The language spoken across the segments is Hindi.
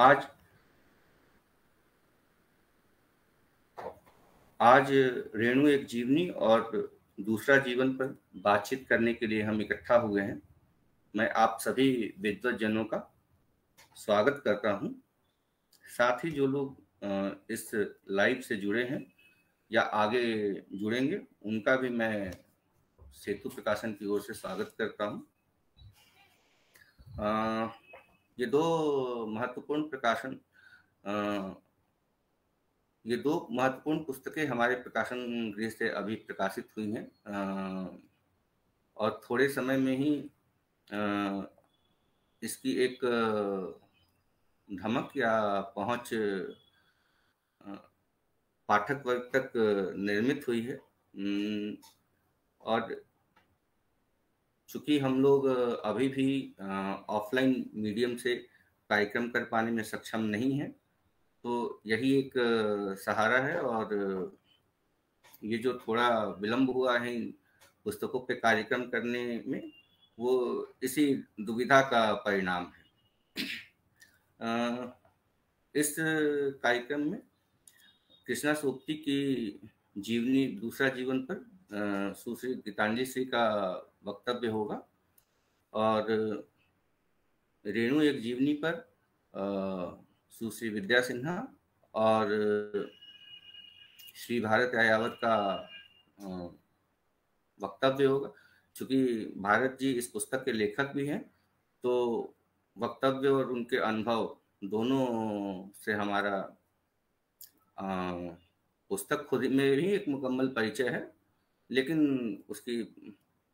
आज आज रेणु एक जीवनी और दूसरा जीवन पर बातचीत करने के लिए हम इकट्ठा हुए हैं। मैं आप सभी विद्वत जनों का स्वागत करता हूं। साथ ही जो लोग इस लाइव से जुड़े हैं या आगे जुड़ेंगे, उनका भी मैं सेतु प्रकाशन की ओर से स्वागत करता हूं। ये दो महत्वपूर्ण प्रकाशन ये दो महत्वपूर्ण पुस्तकें हमारे प्रकाशन गृह से अभी प्रकाशित हुई हैं और थोड़े समय में ही इसकी एक धमक या पहुंच पाठक वर्ग तक निर्मित हुई है। और चूंकि हम लोग अभी भी ऑफलाइन मीडियम से कार्यक्रम कर पाने में सक्षम नहीं हैं, तो यही एक सहारा है। और ये जो थोड़ा विलंब हुआ है इन पुस्तकों पे कार्यक्रम करने में, वो इसी दुविधा का परिणाम है। इस कार्यक्रम में कृष्णा सोपती की जीवनी दूसरा जीवन पर सुश्री गीतांजलि श्री का वक्तव्य होगा और रेणु एक जीवनी पर सुश्री विद्या सिन्हा और श्री भारत यायावत का वक्तव्य होगा। चूंकि भारत जी इस पुस्तक के लेखक भी हैं, तो वक्तव्य और उनके अनुभव दोनों से हमारा पुस्तक खुद में भी एक मुकम्मल परिचय है, लेकिन उसकी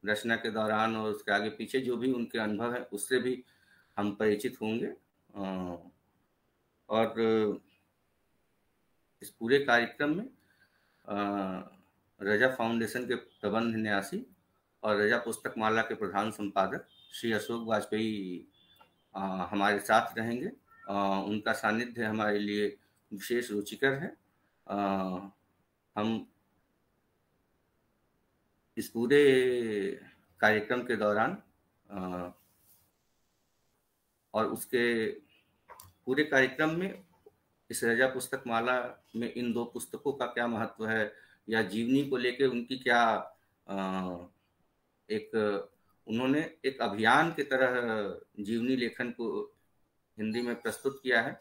रचना के दौरान और उसके आगे पीछे जो भी उनके अनुभव है, उससे भी हम परिचित होंगे। और इस पूरे कार्यक्रम में रजा फाउंडेशन के प्रबंध न्यासी और रजा पुस्तक माला के प्रधान संपादक श्री अशोक वाजपेयी हमारे साथ रहेंगे। उनका सानिध्य हमारे लिए विशेष रुचिकर है। हम इस पूरे कार्यक्रम के दौरान और उसके पूरे कार्यक्रम में इस रजा पुस्तक माला में इन दो पुस्तकों का क्या महत्व है, या जीवनी को लेकर उनकी क्या उन्होंने एक अभियान की तरह जीवनी लेखन को हिंदी में प्रस्तुत किया है।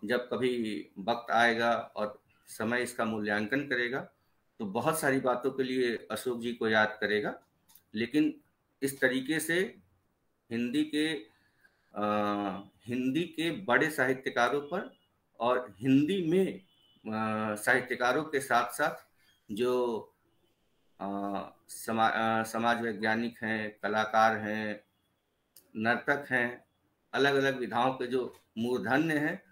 जब कभी वक्त आएगा और समय इसका मूल्यांकन करेगा, तो बहुत सारी बातों के लिए अशोक जी को याद करेगा, लेकिन इस तरीके से हिंदी के बड़े साहित्यकारों पर और हिंदी में साहित्यकारों के साथ साथ जो समाज वैज्ञानिक हैं, कलाकार हैं, नर्तक हैं, अलग अलग विधाओं के जो मूर्धन्य हैं,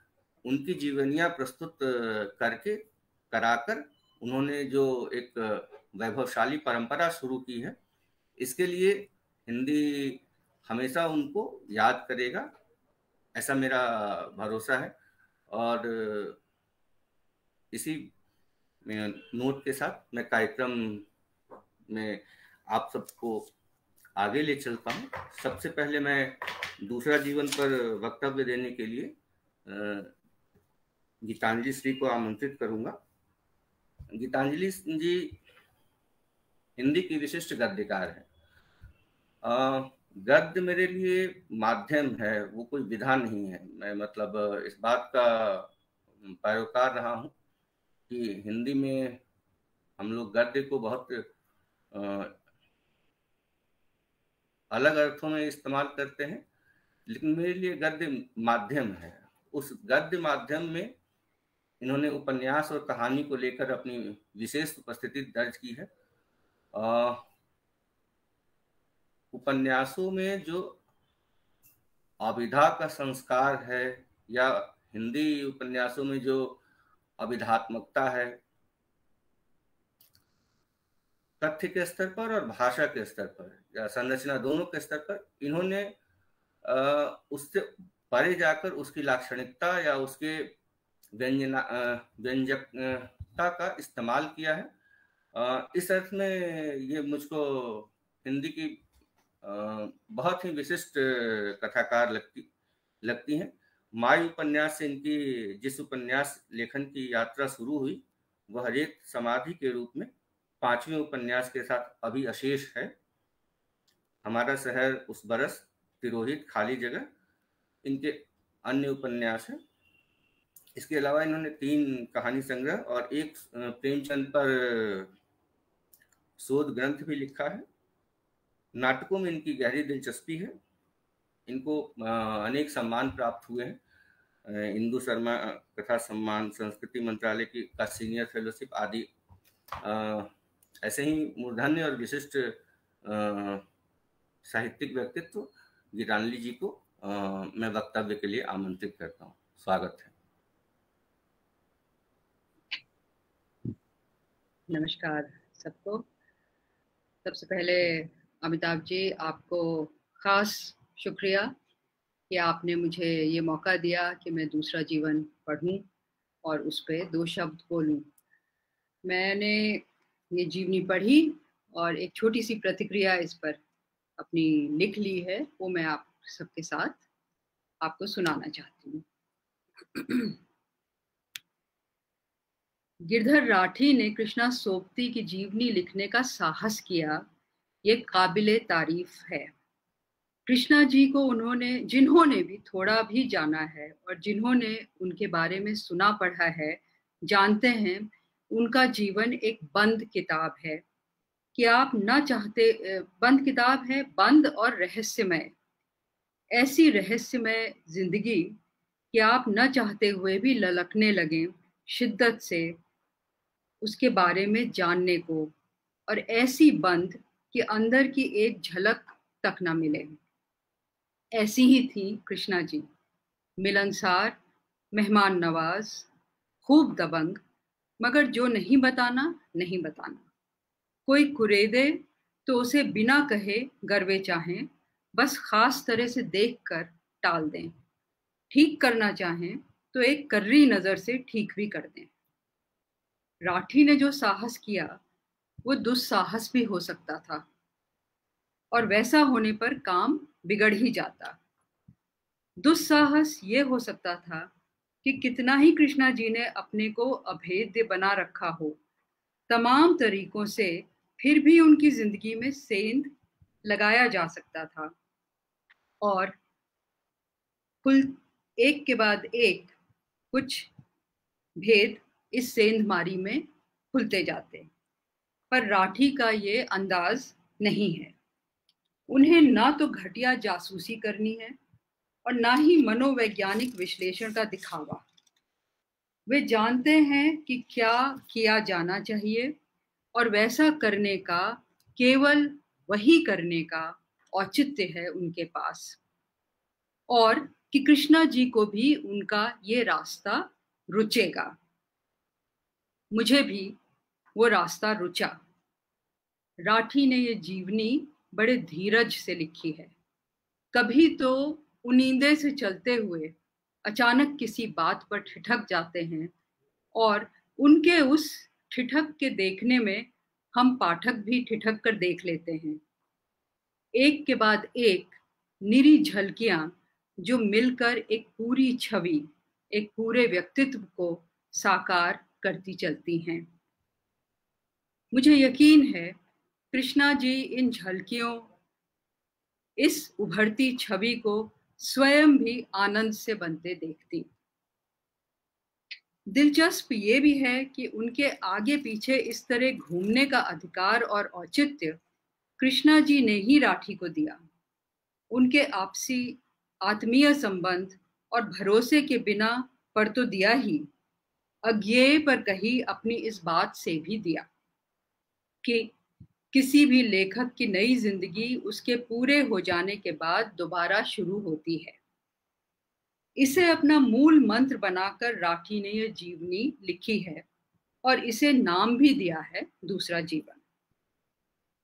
उनकी जीवनियाँ प्रस्तुत कराकर उन्होंने जो एक वैभवशाली परंपरा शुरू की है, इसके लिए हिंदी हमेशा उनको याद करेगा, ऐसा मेरा भरोसा है। और इसी नोट के साथ मैं कार्यक्रम में आप सबको आगे ले चलता हूँ। सबसे पहले मैं दूसरा जीवन पर वक्तव्य देने के लिए गीतांजलि श्री को आमंत्रित करूंगा। गीतांजलि जी हिंदी की विशिष्ट गद्यकार है। गद्य मेरे लिए माध्यम है, वो कोई विधा नहीं है। मैं मतलब इस बात का पैरोकार रहा हूँ कि हिंदी में हम लोग गद्य को बहुत अलग अर्थों में इस्तेमाल करते हैं, लेकिन मेरे लिए गद्य माध्यम है। उस गद्य माध्यम में इन्होंने उपन्यास और कहानी को लेकर अपनी विशेष उपस्थिति दर्ज की है। उपन्यासों में जो अभिधा का संस्कार है, या हिंदी उपन्यासों में जो अभिधात्मकता है, तथ्य के स्तर पर और भाषा के स्तर पर या संरचना दोनों के स्तर पर, इन्होंने उससे परे जाकर उसकी लाक्षणिकता या उसके व्यंजकता का इस्तेमाल किया है। इस अर्थ में ये मुझको हिंदी की बहुत ही विशिष्ट कथाकार लगती हैं। माई उपन्यास से इनकी जिस उपन्यास लेखन की यात्रा शुरू हुई वह एक समाधि के रूप में 5वें उपन्यास के साथ अभी अशेष है। हमारा शहर, उस बरस, तिरोहित, खाली जगह इनके अन्य उपन्यास हैं। इसके अलावा इन्होंने 3 कहानी संग्रह और एक प्रेमचंद पर शोध ग्रंथ भी लिखा है। नाटकों में इनकी गहरी दिलचस्पी है। इनको अनेक सम्मान प्राप्त हुए हैं। इंदु शर्मा कथा सम्मान, संस्कृति मंत्रालय की का सीनियर फेलोशिप आदि। ऐसे ही मूर्धन्य और विशिष्ट साहित्यिक व्यक्तित्व गीतांजलि जी को मैं वक्तव्य के लिए आमंत्रित करता हूँ। स्वागत है। नमस्कार सबको। सबसे पहले अमिताभ जी, आपको खास शुक्रिया कि आपने मुझे ये मौका दिया कि मैं दूसरा जीवन पढूं और उस पर 2 शब्द बोलूं। मैंने ये जीवनी पढ़ी और एक छोटी सी प्रतिक्रिया इस पर अपनी लिख ली है, वो मैं आप सबके साथ आपको सुनाना चाहती हूँ। गिरधर राठी ने कृष्णा सोबती की जीवनी लिखने का साहस किया, ये काबिले तारीफ है। कृष्णा जी को जिन्होंने भी थोड़ा भी जाना है और जिन्होंने उनके बारे में सुना पढ़ा है, जानते हैं उनका जीवन एक बंद किताब है कि आप ना चाहते, बंद किताब है, बंद और रहस्यमय। ऐसी रहस्यमय जिंदगी कि आप न चाहते हुए भी ललकने लगें शिद्दत से उसके बारे में जानने को, और ऐसी बंद कि अंदर की एक झलक तक ना मिले। ऐसी ही थी कृष्णा जी, मिलनसार, मेहमान नवाज, खूब दबंग, मगर जो नहीं बताना नहीं बताना। कोई कुरेदे तो उसे बिना कहे गर्वे चाहें, बस खास तरह से देखकर टाल दें। ठीक करना चाहें तो एक कर्री नजर से ठीक भी कर दें। राठी ने जो साहस किया वो दुस्साहस भी हो सकता था, और वैसा होने पर काम बिगड़ ही जाता। दुस्साहस ये हो सकता था कि कितना ही कृष्णा जी ने अपने को अभेद्य बना रखा हो, तमाम तरीकों से फिर भी उनकी जिंदगी में सेंध लगाया जा सकता था, और कुल एक के बाद एक कुछ भेद इस सेंधमारी में खुलते जाते। पर राठी का ये अंदाज नहीं है। उन्हें ना तो घटिया जासूसी करनी है और ना ही मनोवैज्ञानिक विश्लेषण का दिखावा। वे जानते हैं कि क्या किया जाना चाहिए और वैसा करने का, केवल वही करने का औचित्य है उनके पास, और कि कृष्णा जी को भी उनका ये रास्ता रुचेगा। मुझे भी वो रास्ता रुचा। राठी ने ये जीवनी बड़े धीरज से लिखी है। कभी तो उनींदे से चलते हुए अचानक किसी बात पर ठिठक जाते हैं, और उनके उस ठिठक के देखने में हम पाठक भी ठिठक कर देख लेते हैं। एक के बाद एक निरी झलकियां जो मिलकर एक पूरी छवि, एक पूरे व्यक्तित्व को साकार करती चलती हैं। मुझे यकीन है कृष्णा जी इन झलकियों, इस उभरती छवि को स्वयं भी आनंद से बनते देखती। दिलचस्प ये भी है कि उनके आगे पीछे इस तरह घूमने का अधिकार और औचित्य कृष्णा जी ने ही राठी को दिया। उनके आपसी आत्मीय संबंध और भरोसे के बिना पर तो दिया ही, अज्ञेय पर कही अपनी इस बात से भी दिया कि किसी भी लेखक की नई जिंदगी उसके पूरे हो जाने के बाद दोबारा शुरू होती है। इसे अपना मूल मंत्र बनाकर राठी ने यह जीवनी लिखी है और इसे नाम भी दिया है दूसरा जीवन।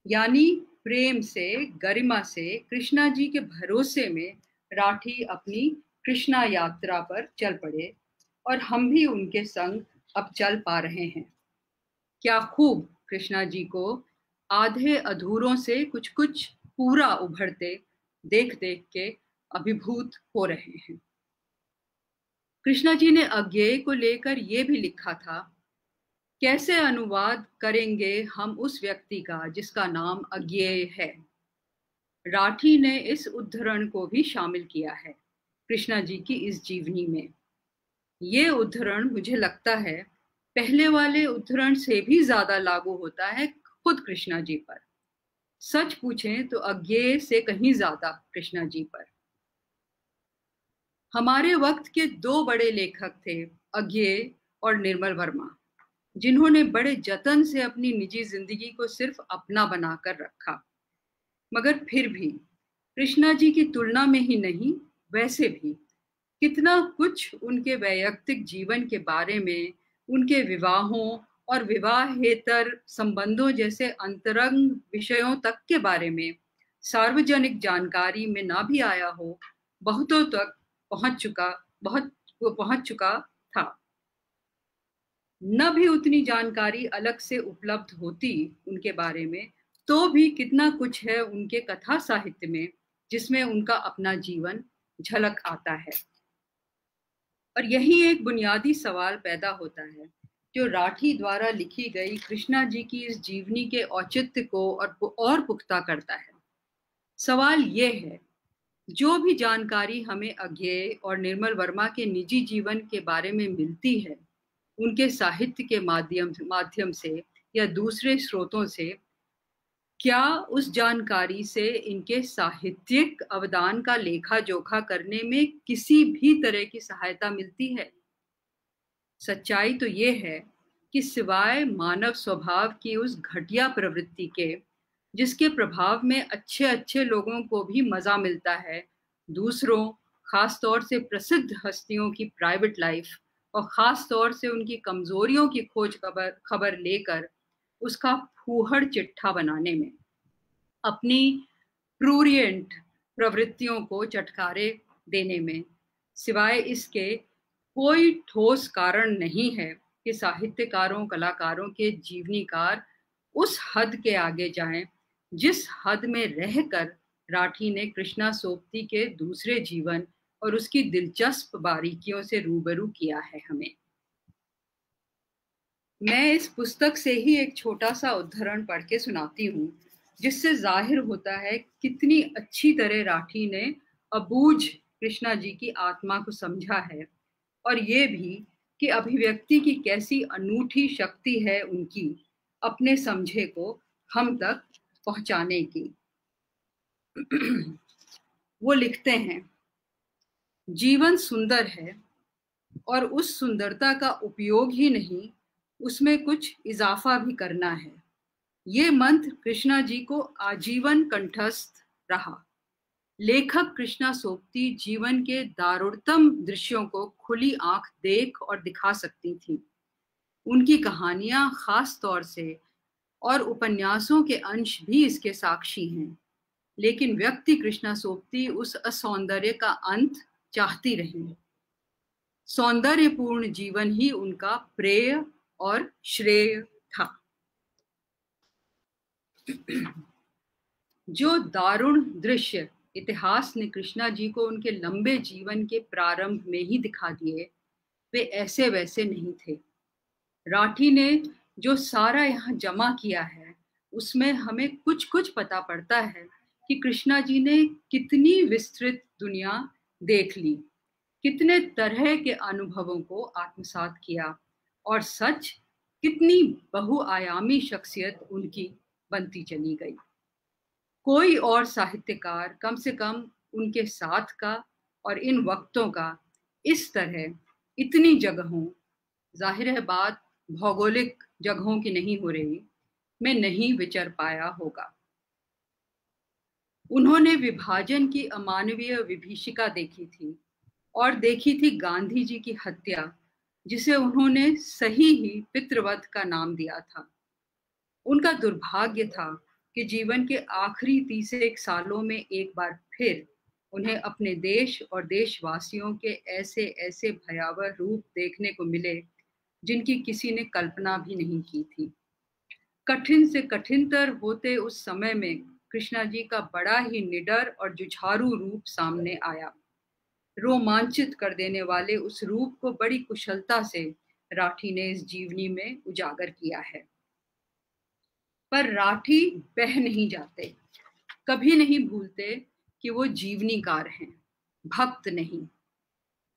यानी प्रेम से, गरिमा से, कृष्णा जी के भरोसे में राठी अपनी कृष्णा यात्रा पर चल पड़े, और हम भी उनके संग अब चल पा रहे हैं। क्या खूब कृष्णा जी को आधे अधूरों से कुछ कुछ पूरा उभरते देख देख के अभिभूत हो रहे हैं। कृष्णा जी ने अज्ञेय को लेकर ये भी लिखा था, कैसे अनुवाद करेंगे हम उस व्यक्ति का जिसका नाम अज्ञेय है। राठी ने इस उद्धरण को भी शामिल किया है कृष्णा जी की इस जीवनी में। ये उद्धरण मुझे लगता है पहले वाले उद्धरण से भी ज्यादा लागू होता है खुद कृष्णा जी पर। सच पूछें तो अज्ञेय से कहीं ज्यादा कृष्णा जी पर। हमारे वक्त के दो बड़े लेखक थे, अज्ञेय और निर्मल वर्मा, जिन्होंने बड़े जतन से अपनी निजी जिंदगी को सिर्फ अपना बनाकर रखा। मगर फिर भी कृष्णा जी की तुलना में ही नहीं, वैसे भी कितना कुछ उनके वैयक्तिक जीवन के बारे में, उनके विवाहों और विवाहेतर संबंधों जैसे अंतरंग विषयों तक के बारे में सार्वजनिक जानकारी में ना भी आया हो, बहुतों तक पहुंच चुका था। न भी उतनी जानकारी अलग से उपलब्ध होती उनके बारे में, तो भी कितना कुछ है उनके कथा साहित्य में जिसमें उनका अपना जीवन झलक आता है। और यही एक बुनियादी सवाल पैदा होता है जो राठी द्वारा लिखी गई कृष्णा जी की इस जीवनी के औचित्य को और पुख्ता करता है। सवाल ये है, जो भी जानकारी हमें अज्ञेय और निर्मल वर्मा के निजी जीवन के बारे में मिलती है, उनके साहित्य के माध्यम से या दूसरे स्रोतों से, क्या उस जानकारी से इनके साहित्यिक अवदान का लेखा जोखा करने में किसी भी तरह की सहायता मिलती है? सच्चाई तो ये है कि सिवाय मानव स्वभाव की उस घटिया प्रवृत्ति के जिसके प्रभाव में अच्छे अच्छे लोगों को भी मजा मिलता है, दूसरों, खास तौर से प्रसिद्ध हस्तियों की प्राइवेट लाइफ और खास तौर से उनकी कमजोरियों की खोज खबर लेकर उसका फूहड़ चिट्ठा बनाने में, अपनी प्रूरियंट प्रवृत्तियों को चटकारे देने में, सिवाय इसके कोई ठोस कारण नहीं है कि साहित्यकारों, कलाकारों के जीवनीकार उस हद के आगे जाएं जिस हद में रहकर राठी ने कृष्णा सोबती के दूसरे जीवन और उसकी दिलचस्प बारीकियों से रूबरू किया है हमें। मैं इस पुस्तक से ही एक छोटा सा उद्धरण पढ़ के सुनाती हूँ, जिससे जाहिर होता है कितनी अच्छी तरह राठी ने अबूझ कृष्णा जी की आत्मा को समझा है, और ये भी कि अभिव्यक्ति की कैसी अनूठी शक्ति है उनकी अपने समझे को हम तक पहुंचाने की। वो लिखते हैं, जीवन सुंदर है और उस सुंदरता का उपयोग ही नहीं, उसमें कुछ इजाफा भी करना है। ये मंत्र कृष्णा जी को आजीवन कंठस्थ रहा। लेखक कृष्णा सोबती जीवन के दारुणतम दृश्यों को खुली आंख देख और दिखा सकती थी। उनकी कहानियां खास तौर से और उपन्यासों के अंश भी इसके साक्षी हैं। लेकिन व्यक्ति कृष्णा सोबती उस असौंदर्य का अंत चाहती रही। सौंदर्यपूर्ण जीवन ही उनका प्रेय और श्रेय था। जो दारुण दृश्य इतिहास ने कृष्णा जी को उनके लंबे जीवन के प्रारंभ में ही दिखा दिए, वे ऐसे वैसे नहीं थे। राठी ने जो सारा यहाँ जमा किया है, उसमें हमें कुछ कुछ पता पड़ता है कि कृष्णा जी ने कितनी विस्तृत दुनिया देख ली, कितने तरह के अनुभवों को आत्मसात किया, और सच कितनी बहुआयामी शख्सियत उनकी बनती चली गई। कोई और साहित्यकार कम से कम उनके साथ का और इन वक्तों का इस तरह इतनी जगहों, जाहिर है बात भौगोलिक जगहों की नहीं हो रही, में नहीं विचर पाया होगा। उन्होंने विभाजन की अमानवीय विभीषिका देखी थी, और देखी थी गांधी जी की हत्या, जिसे उन्होंने सही ही पितृवध का नाम दिया था। उनका दुर्भाग्य था कि जीवन के आखिरी 30 सालों में एक बार फिर उन्हें अपने देश और देशवासियों के ऐसे ऐसे भयावह रूप देखने को मिले जिनकी किसी ने कल्पना भी नहीं की थी। कठिन से कठिनतर होते उस समय में कृष्णा जी का बड़ा ही निडर और जुझारू रूप सामने आया। रोमांचित कर देने वाले उस रूप को बड़ी कुशलता से राठी ने इस जीवनी में उजागर किया है। पर राठी बह नहीं जाते, कभी नहीं भूलते कि वो जीवनीकार हैं, भक्त नहीं।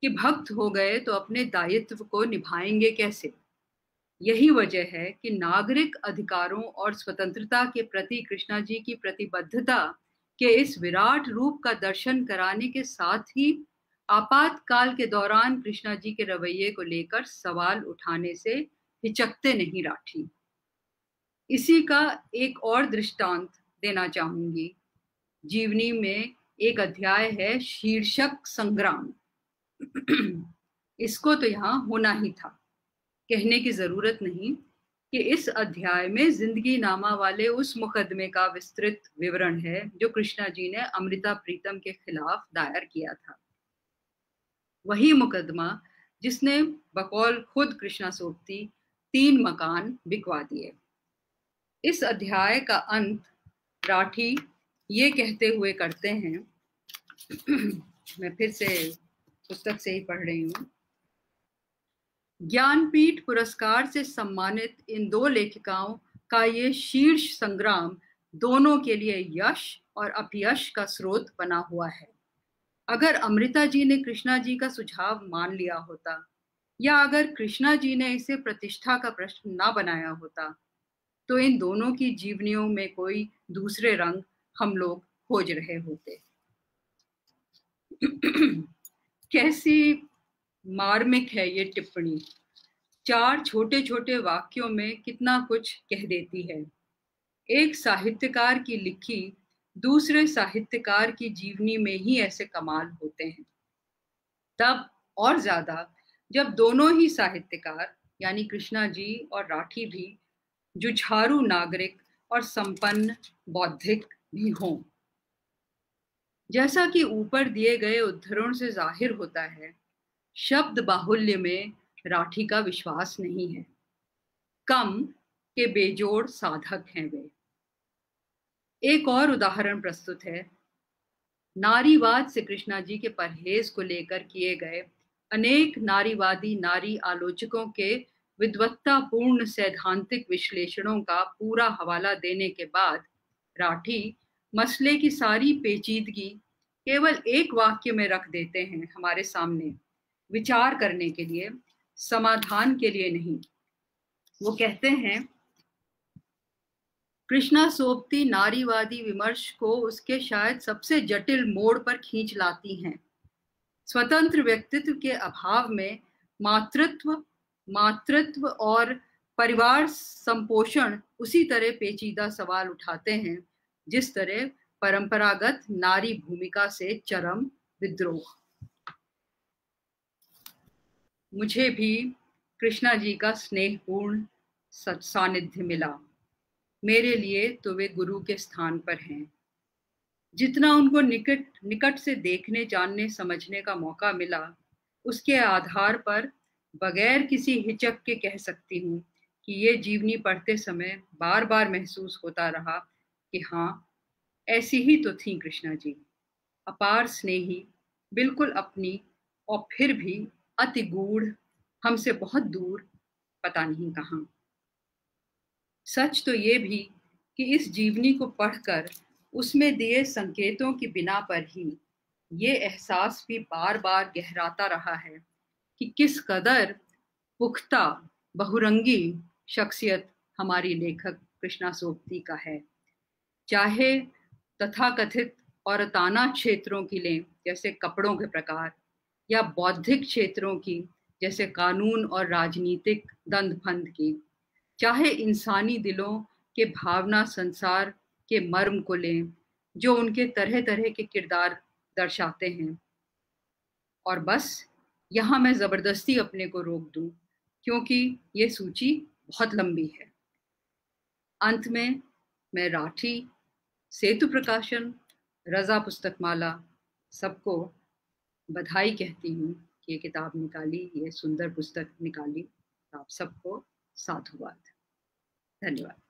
कि भक्त हो गए तो अपने दायित्व को निभाएंगे कैसे। यही वजह है कि नागरिक अधिकारों और स्वतंत्रता के प्रति कृष्णा जी की प्रतिबद्धता के इस विराट रूप का दर्शन कराने के साथ ही आपातकाल के दौरान कृष्णा जी के रवैये को लेकर सवाल उठाने से हिचकते नहीं राठी। इसी का एक और दृष्टांत देना चाहूंगी। जीवनी में एक अध्याय है शीर्षक संग्राम। इसको तो यहाँ होना ही था, कहने की जरूरत नहीं कि इस अध्याय में जिंदगी नामा वाले उस मुकदमे का विस्तृत विवरण है जो कृष्णा जी ने अमृता प्रीतम के खिलाफ दायर किया था। वही मुकदमा जिसने बकौल खुद कृष्णा सोबती 3 मकान बिकवा दिए। इस अध्याय का अंत राठी ये कहते हुए करते हैं, मैं फिर से पुस्तक से ही पढ़ रही हूँ। ज्ञानपीठ पुरस्कार से सम्मानित इन 2 लेखिकाओं का ये शीर्ष संग्राम दोनों के लिए यश और अपयश का स्रोत बना हुआ है। अगर अमृता जी ने कृष्णा जी का सुझाव मान लिया होता, या अगर कृष्णा जी ने इसे प्रतिष्ठा का प्रश्न ना बनाया होता, तो इन दोनों की जीवनियों में कोई दूसरे रंग हम लोग खोज रहे होते। कैसी मार्मिक है ये टिप्पणी। 4 छोटे छोटे वाक्यों में कितना कुछ कह देती है। एक साहित्यकार की लिखी दूसरे साहित्यकार की जीवनी में ही ऐसे कमाल होते हैं, तब और ज्यादा जब दोनों ही साहित्यकार यानी कृष्णा जी और राठी भी जुझारू नागरिक और संपन्न बौद्धिक भी हों। जैसा कि ऊपर दिए गए उद्धरण से जाहिर होता है, शब्द बाहुल्य में राठी का विश्वास नहीं है। कम के बेजोड़ साधक हैं वे। एक और उदाहरण प्रस्तुत है। नारीवाद से कृष्णा जी के परहेज को लेकर किए गए अनेक नारीवादी नारी आलोचकों के विद्वत्तापूर्ण सैद्धांतिक विश्लेषणों का पूरा हवाला देने के बाद राठी मसले की सारी पेचीदगी केवल एक वाक्य में रख देते हैं हमारे सामने, विचार करने के लिए, समाधान के लिए नहीं। वो कहते हैं, कृष्णा सोबती नारीवादी विमर्श को उसके शायद सबसे जटिल मोड़ पर खींच लाती हैं। स्वतंत्र व्यक्तित्व के अभाव में मातृत्व और परिवार संपोषण उसी तरह पेचीदा सवाल उठाते हैं जिस तरह परंपरागत नारी भूमिका से चरम विद्रोह। मुझे भी कृष्णा जी का स्नेहपूर्ण सानिध्य मिला। मेरे लिए तो वे गुरु के स्थान पर हैं। जितना उनको निकट से देखने, जानने, समझने का मौका मिला, उसके आधार पर बगैर किसी हिचक के कह सकती हूँ कि ये जीवनी पढ़ते समय बार बार महसूस होता रहा कि हाँ, ऐसी ही तो थी कृष्णा जी, अपार स्नेही, बिल्कुल अपनी, और फिर भी अति गूढ़, हमसे बहुत दूर, पता नहीं कहाँ। सच तो ये भी कि इस जीवनी को पढ़कर उसमें दिए संकेतों की बिना पर ही ये एहसास भी बार बार गहराता रहा है कि किस कदर पुख्ता बहुरंगी शख्सियत हमारी लेखक कृष्णा सोबती का है। चाहे तथाकथित और ताना क्षेत्रों की लें, जैसे कपड़ों के प्रकार, या बौद्धिक क्षेत्रों की, जैसे कानून और राजनीतिक दंड फंद की, चाहे इंसानी दिलों के भावना संसार के मर्म को लें, जो उनके तरह तरह के किरदार दर्शाते हैं। और बस यहाँ मैं जबरदस्ती अपने को रोक दूं, क्योंकि ये सूची बहुत लंबी है। अंत में मैं राठी, सेतु प्रकाशन, रजा पुस्तकमाला सबको बधाई कहती हूँ कि ये किताब निकाली, ये सुंदर पुस्तक निकाली। आप सबको साधुवाद, धन्यवाद।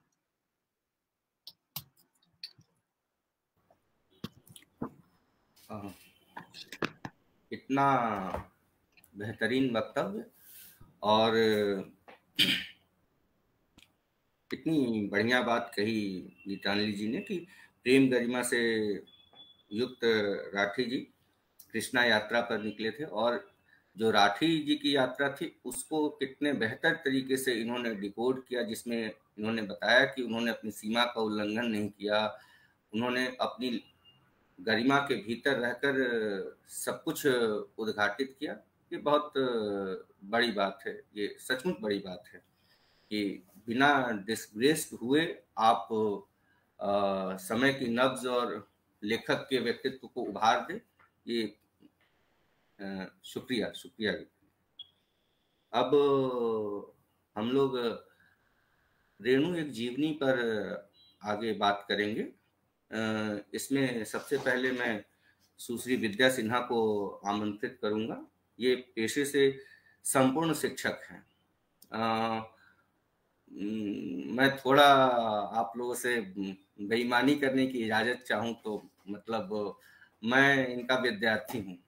इतना बेहतरीन वक्तव्य और इतनी बढ़िया बात कही गीतांजलि जी ने कि प्रेम गरिमा से युक्त राठी जी कृष्णा यात्रा पर निकले थे, और जो राठी जी की यात्रा थी उसको कितने बेहतर तरीके से इन्होंने डिकोड किया, जिसमें इन्होंने बताया कि उन्होंने अपनी सीमा का उल्लंघन नहीं किया, उन्होंने अपनी गरिमा के भीतर रहकर सब कुछ उद्घाटित किया। ये बहुत बड़ी बात है, ये सचमुच बड़ी बात है कि बिना डिस्ग्रेस्ड हुए आप समय की नब्ज और लेखक के व्यक्तित्व को उभार दे। ये शुक्रिया शुक्रिया। अब हम लोग रेणु एक जीवनी पर आगे बात करेंगे। इसमें सबसे पहले मैं सुश्री विद्या सिन्हा को आमंत्रित करूंगा। ये पेशे से संपूर्ण शिक्षक हैं। मैं थोड़ा आप लोगों से बेईमानी करने की इजाज़त चाहूँ तो मतलब मैं इनका विद्यार्थी हूँ,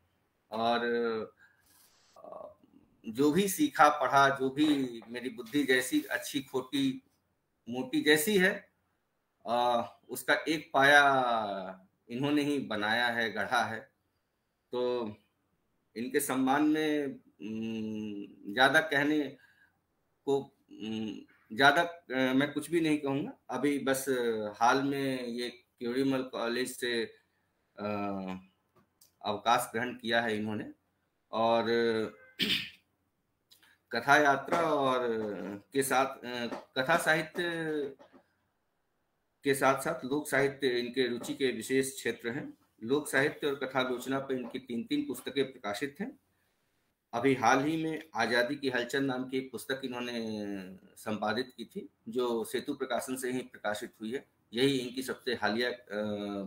और जो भी सीखा पढ़ा, जो भी मेरी बुद्धि जैसी अच्छी खोटी मोटी जैसी है, उसका एक पाया इन्होंने ही बनाया है, गढ़ा है। तो इनके सम्मान में ज़्यादा कहने को ज़्यादा मैं कुछ भी नहीं कहूँगा। अभी बस हाल में ये क्योड़ीमल कॉलेज से अवकाश ग्रहण किया है इन्होंने, और कथा यात्रा और के साथ कथा साहित्य के साथ साथ लोक साहित्य इनके रुचि के विशेष क्षेत्र हैं। लोक साहित्य और कथालोचना पर इनकी 3 पुस्तकें प्रकाशित हैं। अभी हाल ही में आज़ादी की हलचल नाम की एक पुस्तक इन्होंने संपादित की थी, जो सेतु प्रकाशन से ही प्रकाशित हुई है। यही इनकी सबसे हालिया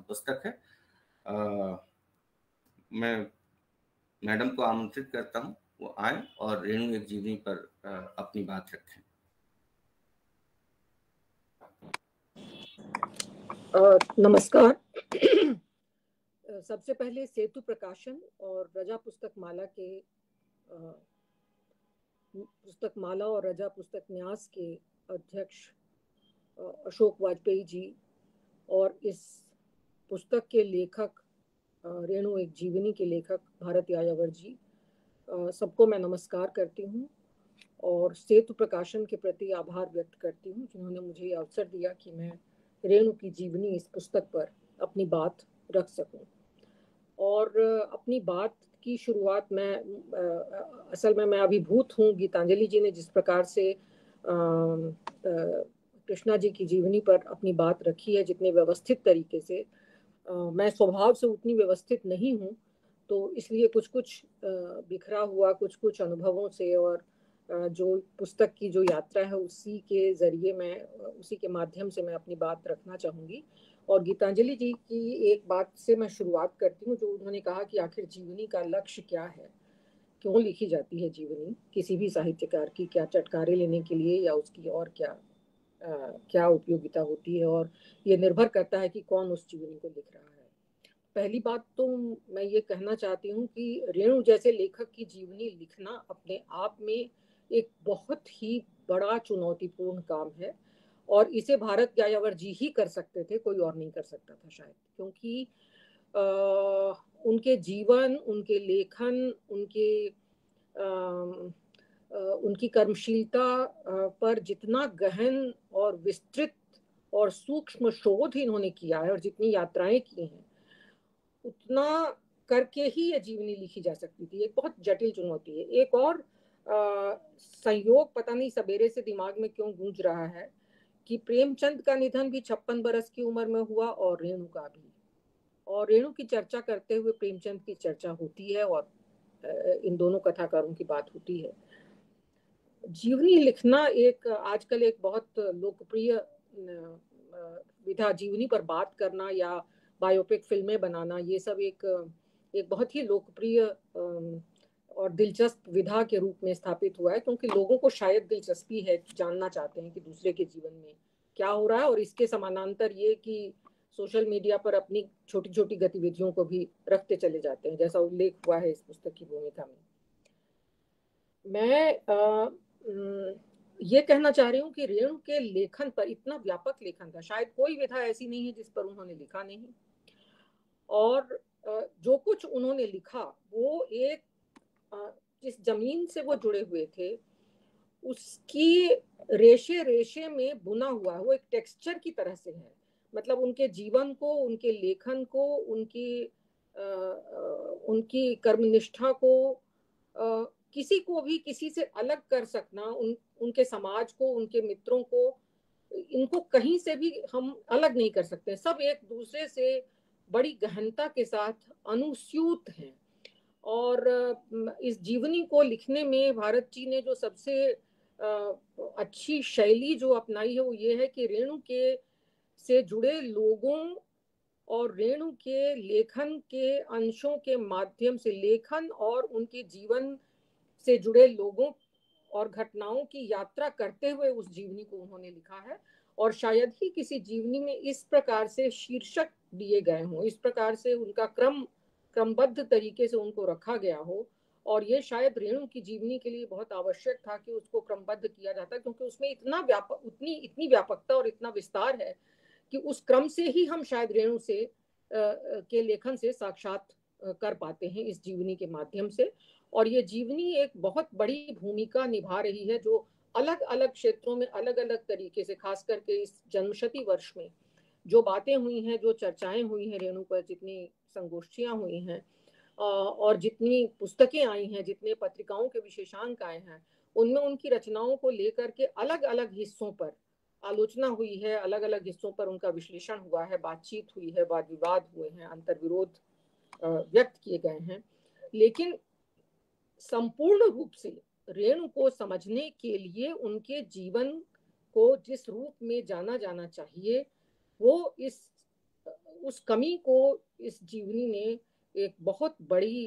पुस्तक है। मैं मैडम को आमंत्रित करता हूँ, वो आए और रेणु एक जीवनी पर अपनी बात रखें। नमस्कार। सबसे पहले सेतु प्रकाशन और रजा पुस्तक माला और रजा पुस्तक न्यास के अध्यक्ष अशोक वाजपेयी जी और इस पुस्तक के लेखक रेणु एक जीवनी के लेखक भारत यायावर जी, सबको मैं नमस्कार करती हूँ और सेतु प्रकाशन के प्रति आभार व्यक्त करती हूँ जिन्होंने मुझे ये अवसर दिया कि मैं रेणु की जीवनी इस पुस्तक पर अपनी बात रख सकूं। और अपनी बात की शुरुआत मैं असल में मैं अभिभूत हूँ गीतांजलि जी ने जिस प्रकार से कृष्णा जी की जीवनी पर अपनी बात रखी है, जितने व्यवस्थित तरीके से। मैं स्वभाव से उतनी व्यवस्थित नहीं हूँ, तो इसलिए कुछ कुछ बिखरा हुआ कुछ अनुभवों से और जो पुस्तक की जो यात्रा है उसी के जरिए मैं उसी के माध्यम से मैं अपनी बात रखना चाहूँगी। और गीतांजलि जी की एक बात से मैं शुरुआत करती हूँ, जो उन्होंने कहा कि आखिर जीवनी का लक्ष्य क्या है, क्यों लिखी जाती है जीवनी किसी भी साहित्यकार की, क्या चटकारे लेने के लिए या उसकी और क्या उपयोगिता होती है, और ये निर्भर करता है कि कौन उस जीवनी को लिख रहा है। पहली बात तो मैं ये कहना चाहती हूँ कि रेणु जैसे लेखक की जीवनी लिखना अपने आप में एक बहुत ही बड़ा चुनौतीपूर्ण काम है, और इसे भारत यायावर जी ही कर सकते थे, कोई और नहीं कर सकता था शायद, क्योंकि उनके जीवन, उनके लेखन, उनकी कर्मशीलता पर जितना गहन और विस्तृत और सूक्ष्म शोध इन्होंने किया है और जितनी यात्राएं की हैं, उतना करके ही ये जीवनी लिखी जा सकती थी। एक बहुत जटिल चुनौती है। एक और संयोग पता नहीं सवेरे से दिमाग में क्यों गूंज रहा है कि प्रेमचंद का निधन भी 56 बरस की उम्र में हुआ और रेणु का भी, और रेणु की चर्चा करते हुए प्रेमचंद की चर्चा होती है और इन दोनों कथाकारों की बात होती है। जीवनी लिखना एक आजकल एक बहुत लोकप्रिय विधा, जीवनी पर बात करना या बायोपिक फिल्में बनाना, ये सब एक बहुत ही लोकप्रिय और दिलचस्प विधा के रूप में स्थापित हुआ है, क्योंकि लोगों को शायद दिलचस्पी है, जानना चाहते हैं कि दूसरे के जीवन में क्या हो रहा है, और इसके समानांतर ये कि सोशल मीडिया पर अपनी छोटी छोटी गतिविधियों को भी रखते चले जाते हैं, जैसा उल्लेख हुआ है इस पुस्तक की भूमिका में। मैं ये कहना चाह रही हूँ कि रेणु के लेखन पर इतना व्यापक लेखन था, शायद कोई विधा ऐसी नहीं है जिस पर उन्होंने लिखा नहीं, और जो कुछ उन्होंने लिखा वो एक जिस जमीन से वो जुड़े हुए थे उसकी रेशे रेशे में बुना हुआ, वो एक टेक्सचर की तरह से है। मतलब उनके जीवन को, उनके लेखन को, उनकी कर्मनिष्ठा को किसी को भी किसी से अलग कर सकना, उनके समाज को, उनके मित्रों को, इनको कहीं से भी हम अलग नहीं कर सकते। सब एक दूसरे से बड़ी गहनता के साथ अनुस्यूत हैं। और इस जीवनी को लिखने में भारत जी ने जो सबसे अच्छी शैली जो अपनाई है वो ये है कि रेणु के से जुड़े लोगों और रेणु के लेखन के अंशों के माध्यम से, लेखन और उनके जीवन से जुड़े लोगों और घटनाओं की यात्रा करते हुए उस जीवनी को उन्होंने लिखा है। और शायद ही किसी जीवनी में इस प्रकार से शीर्षक दिए गए हों, इस प्रकार से उनका क्रमबद्ध तरीके से उनको रखा गया हो। और ये शायद रेणु की जीवनी के लिए बहुत आवश्यक था कि उसको क्रमबद्ध किया जाता, क्योंकि उसमें इतनी व्यापकता और इतना विस्तार है कि उस क्रम से ही हम शायद रेणु से के लेखन से साक्षात कर पाते हैं इस जीवनी के माध्यम से। और ये जीवनी एक बहुत बड़ी भूमिका निभा रही है, जो अलग अलग क्षेत्रों में अलग अलग तरीके से, खास करके इस जन्मशती वर्ष में जो बातें हुई हैं, जो चर्चाएं हुई हैं रेणु पर, जितनी संगोष्ठियां हुई हैं और जितनी पुस्तकें आई हैं, जितने पत्रिकाओं के विशेषांक आए हैं, उनमें उनकी रचनाओं को लेकर के अलग अलग हिस्सों पर आलोचना हुई है, अलग अलग हिस्सों पर उनका विश्लेषण हुआ है, बातचीत हुई है, वाद विवाद हुए हैं, अंतर्विरोध व्यक्त किए गए हैं। लेकिन संपूर्ण रूप से रेणु को समझने के लिए उनके जीवन को जिस रूप में जाना जाना चाहिए, वो उस कमी को इस जीवनी ने एक बहुत बड़ी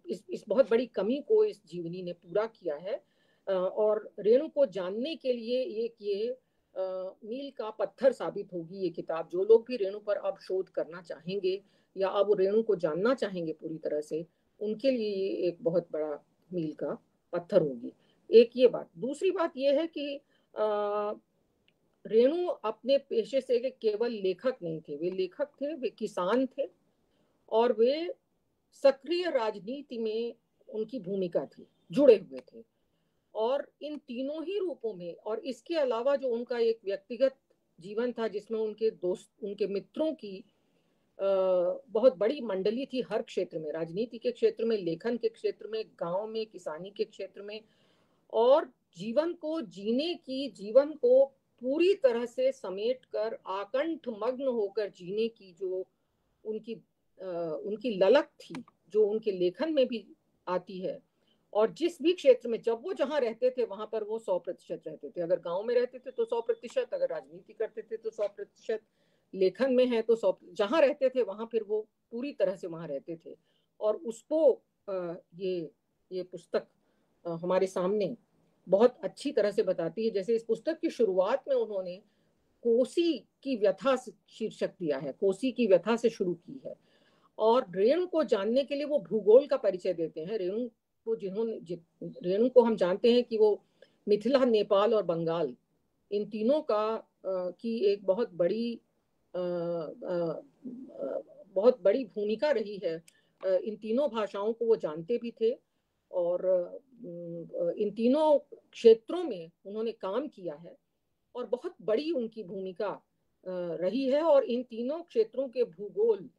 इस बहुत बड़ी कमी को इस जीवनी ने पूरा किया है। और रेणु को जानने के लिए एक ये मील का पत्थर साबित होगी ये किताब। जो लोग भी रेणु पर अब शोध करना चाहेंगे या अब रेणु को जानना चाहेंगे पूरी तरह से, उनके लिए ये एक बहुत बड़ा मील का पत्थर होगी। एक ये बात। दूसरी बात ये है कि रेणु अपने पेशे से केवल लेखक नहीं थे, वे लेखक थे, वे किसान थे, और वे सक्रिय राजनीति में उनकी भूमिका थी, जुड़े हुए थे। और इन तीनों ही रूपों में, और इसके अलावा जो उनका एक व्यक्तिगत जीवन था जिसमें उनके दोस्त, उनके मित्रों की बहुत बड़ी मंडली थी हर क्षेत्र में, राजनीति के क्षेत्र में, लेखन के क्षेत्र में, गांव में, किसानी के क्षेत्र में, और जीवन को जीने की, जीवन को पूरी तरह से समेट कर आकंठ मग्न होकर जीने की जो उनकी ललक थी, जो उनके लेखन में भी आती है। और जिस भी क्षेत्र में, जब वो जहाँ रहते थे वहां पर वो 100% रहते थे। अगर गांव में रहते थे तो 100%, अगर राजनीति करते थे तो 100%, लेखन में है तो 100, जहाँ रहते थे वहां फिर वो पूरी तरह से वहां रहते थे। और उसको ये पुस्तक हमारे सामने बहुत अच्छी तरह से बताती है। जैसे इस पुस्तक की शुरुआत में उन्होंने कोसी की व्यथा शीर्षक दिया है, कोसी की व्यथा से शुरू की है। और रेणु को जानने के लिए वो भूगोल का परिचय देते हैं। रेणु को हम जानते हैं कि वो मिथिला, नेपाल और बंगाल, इन तीनों की एक बहुत बड़ी भूमिका रही है। इन तीनों भाषाओं को वो जानते भी थे, और इन तीनों क्षेत्रों में उन्होंने काम किया है, और बहुत बड़ी उनकी भूमिका रही है। और इन तीनों क्षेत्रों के भूगोल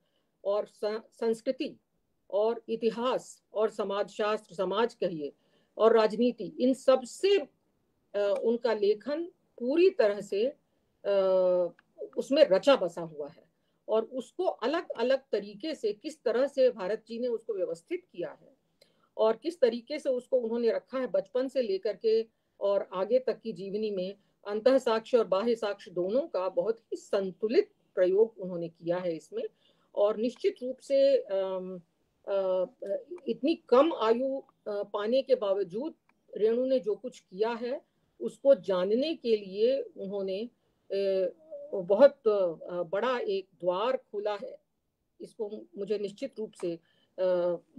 और संस्कृति और इतिहास और समाजशास्त्र, समाज कहिए, और राजनीति, इन सब से उनका लेखन पूरी तरह से उसमें रचा बसा हुआ है। और उसको अलग अलग तरीके से किस तरह से भारत जी ने उसको व्यवस्थित किया है, और किस तरीके से उसको उन्होंने रखा है बचपन से लेकर के और आगे तक की जीवनी में, अंतः साक्ष्य और बाह्य साक्ष्य दोनों का बहुत ही संतुलित प्रयोग उन्होंने किया है इसमें। और निश्चित रूप से इतनी कम आयु पाने के बावजूद रेणु ने जो कुछ किया है उसको जानने के लिए उन्होंने बहुत बड़ा एक द्वार खुला है। इसको मुझे निश्चित रूप से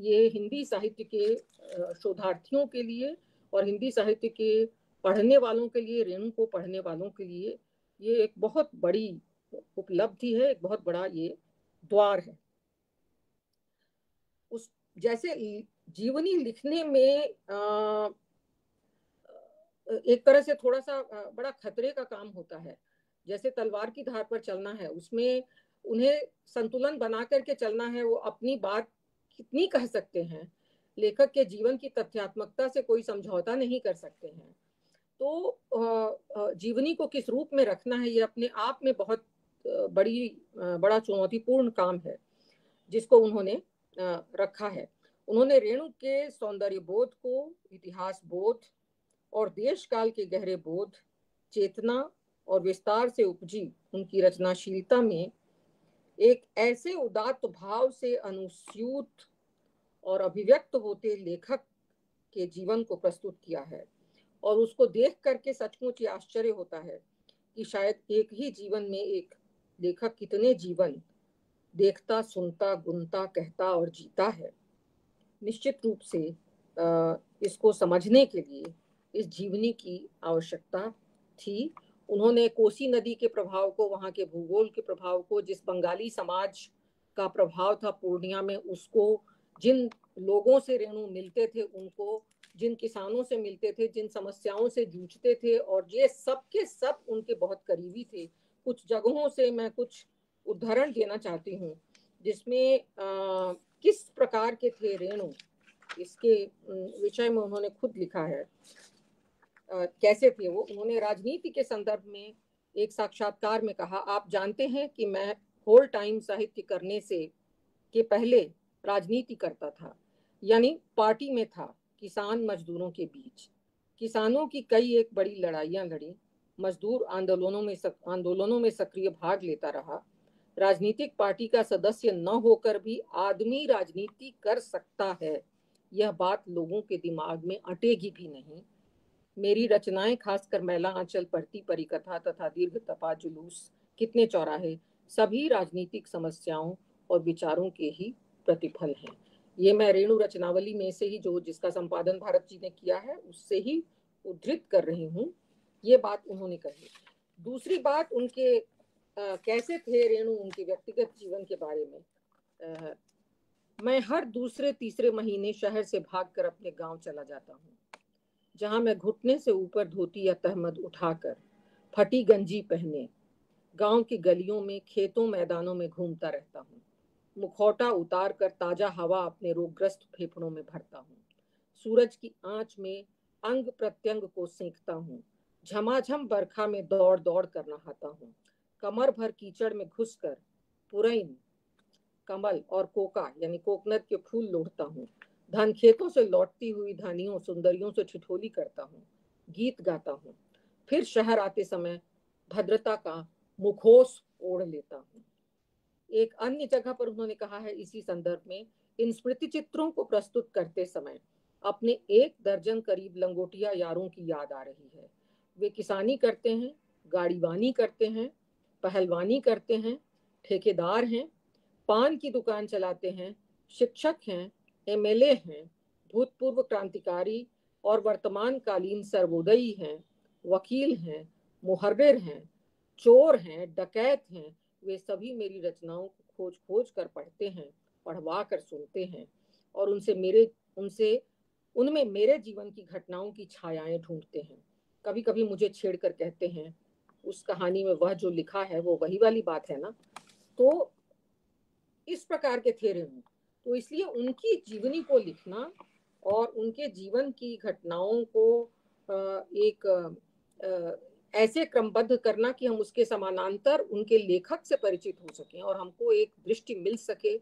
ये हिंदी साहित्य के शोधार्थियों के लिए और हिंदी साहित्य के पढ़ने वालों के लिए, रेणु को पढ़ने वालों के लिए ये एक बहुत बड़ी उपलब्धि है, एक बहुत बड़ा ये द्वार है। उस जैसे जीवनी लिखने में एक तरह से थोड़ा सा बड़ा खतरे का काम होता है। जैसे तलवार की धार पर चलना है, उसमें उन्हें संतुलन बना करके चलना है। वो अपनी बात कितनी कह सकते हैं, लेखक के जीवन की तथ्यात्मकता से कोई समझौता नहीं कर सकते हैं। तो जीवनी को किस रूप में रखना है, ये अपने आप में बहुत बड़ा चुनौतीपूर्ण काम है जिसको उन्होंने रखा है। उन्होंने रेणु के सौंदर्य बोध को, इतिहास बोध और देश काल के गहरे बोध, चेतना और विस्तार से उपजी उनकी रचनाशीलता में एक ऐसे उदात्त भाव से अनुस्यूत और अभिव्यक्त होते लेखक के जीवन को प्रस्तुत किया है। और उसको देख करके सचमुच ये आश्चर्य होता है कि शायद एक ही जीवन में एक लेखक कितने जीवन देखता, सुनता, गुनता, कहता और जीता है। निश्चित रूप से इसको समझने के लिए इस जीवनी की आवश्यकता थी। उन्होंने कोसी नदी के प्रभाव को, वहाँ के भूगोल के प्रभाव को, जिस बंगाली समाज का प्रभाव था पूर्णिया में, उसको, जिन लोगों से रेणु मिलते थे उनको, जिन किसानों से मिलते थे, जिन समस्याओं से जूझते थे, और ये सब के सब उनके बहुत करीबी थे। कुछ जगहों से मैं कुछ उदाहरण देना चाहती हूँ जिसमें किस प्रकार के थे रेणु, इसके विषय में उन्होंने खुद लिखा है। कैसे थे वो? उन्होंने राजनीति के संदर्भ में एक साक्षात्कार में कहा, आप जानते हैं कि मैं होल टाइम साहित्य करने से के पहले राजनीति करता था, यानी पार्टी में था, किसान मजदूरों के बीच। किसानों की कई एक बड़ी लड़ाइयां लड़ी, मजदूर आंदोलनों में सक्रिय भाग लेता रहा। राजनीतिक पार्टी का सदस्य न होकर भी आदमी राजनीति कर सकता है, यह बात लोगों के दिमाग में अटेगी भी नहीं। मेरी रचनाएं, खासकर मैला आंचल, पढ़ती परिकथा तथा दीर्घ तपा जुलूस, कितने चौराहे, सभी राजनीतिक समस्याओं और विचारों के ही प्रतिफल हैं। ये मैं रेणु रचनावली में से ही, जो जिसका संपादन भारत जी ने किया है, उससे ही उद्धृत कर रही हूँ। ये बात उन्होंने कही। दूसरी बात, उनके कैसे थे रेणु, उनके व्यक्तिगत जीवन के बारे में। मैं हर दूसरे तीसरे महीने शहर से भागकर अपने गांव चला जाता हूँ, जहां मैं घुटने से ऊपर धोती या तहमद उठाकर, फटी गंजी पहने, गांव की गलियों में, खेतों, मैदानों में घूमता रहता हूँ। मुखौटा उतार कर ताजा हवा अपने रोगग्रस्त फेफड़ों में भरता हूँ। सूरज की आंच में अंग प्रत्यंग को सेंकता हूँ। झमाझम बरखा में दौड़ दौड़ कर नहाता हूँ। कमर भर कीचड़ में घुसकर पुरैन, कमल और कोका यानी कोकनट के फूल लोढ़ता हूँ। धान खेतों से लौटती हुई धानियों सुंदरियों से ठिठोली करता हूँ, गीत गाता हूँ। फिर शहर आते समय भद्रता का मुखोस ओढ़ लेता हूँ। एक अन्य जगह पर उन्होंने कहा है इसी संदर्भ में, इन स्मृति चित्रों को प्रस्तुत करते समय अपने 1 दर्जन करीब लंगोटिया यारों की याद आ रही है। वे किसानी करते हैं, गाड़ीवानी करते हैं, पहलवानी करते हैं, ठेकेदार हैं, पान की दुकान चलाते हैं, शिक्षक हैं, एमएलए हैं, भूतपूर्व क्रांतिकारी और वर्तमान कालीन सर्वोदयी हैं, वकील हैं, मुहर्रिर हैं, चोर हैं, डकैत हैं। वे सभी मेरी रचनाओं को खोज खोज कर पढ़ते हैं, पढ़वा कर सुनते हैं और उनमें मेरे जीवन की घटनाओं की छायाएं ढूंढते हैं। कभी कभी मुझे छेड़ कर कहते हैं, उस कहानी में वह जो लिखा है वो वही वाली बात है ना। तो इस प्रकार के थे रेणु। तो इसलिए उनकी जीवनी को लिखना और उनके जीवन की घटनाओं को एक ऐसे क्रमबद्ध करना कि हम उसके समानांतर उनके लेखक से परिचित हो सकें और हमको एक दृष्टि मिल सके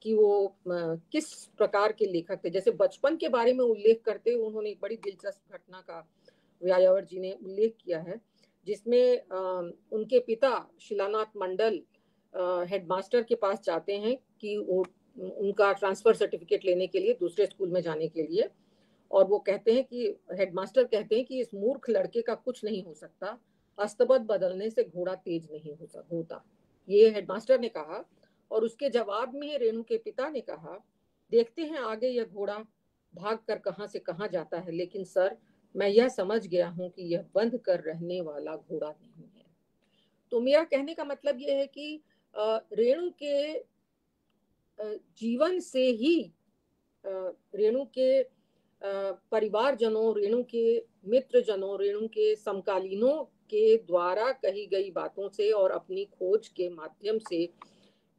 कि वो किस प्रकार के लेखक थे। जैसे बचपन के बारे में उल्लेख करते हुए उन्होंने एक बड़ी दिलचस्प घटना का व्यायावर जी ने उल्लेख किया है, जिसमें उनके पिता शिलानाथ मंडल हेडमास्टर के पास जाते हैं कि वो उनका ट्रांसफर सर्टिफिकेट लेने के लिए दूसरे स्कूल में जाने के लिए, और वो कहते हैं कि हेडमास्टर कहते हैं कि इस मूर्ख लड़के का कुछ नहीं हो सकता, अस्तबद बदलने से घोड़ा तेज नहीं होता, ये हेडमास्टर ने कहा। और उसके जवाब में रेणु के पिता ने कहा, देखते हैं आगे यह घोड़ा भाग कर कहां से कहां जाता है, लेकिन सर मैं यह समझ गया हूं कि यह बंध कर रहने वाला घोड़ा नहीं है। तो मेरा कहने का मतलब यह है कि रेणु के जीवन से ही, रेणु के परिवारजनों, रेणु के मित्रजनों, रेणु के समकालीनों के द्वारा कही गई बातों से और अपनी खोज के माध्यम से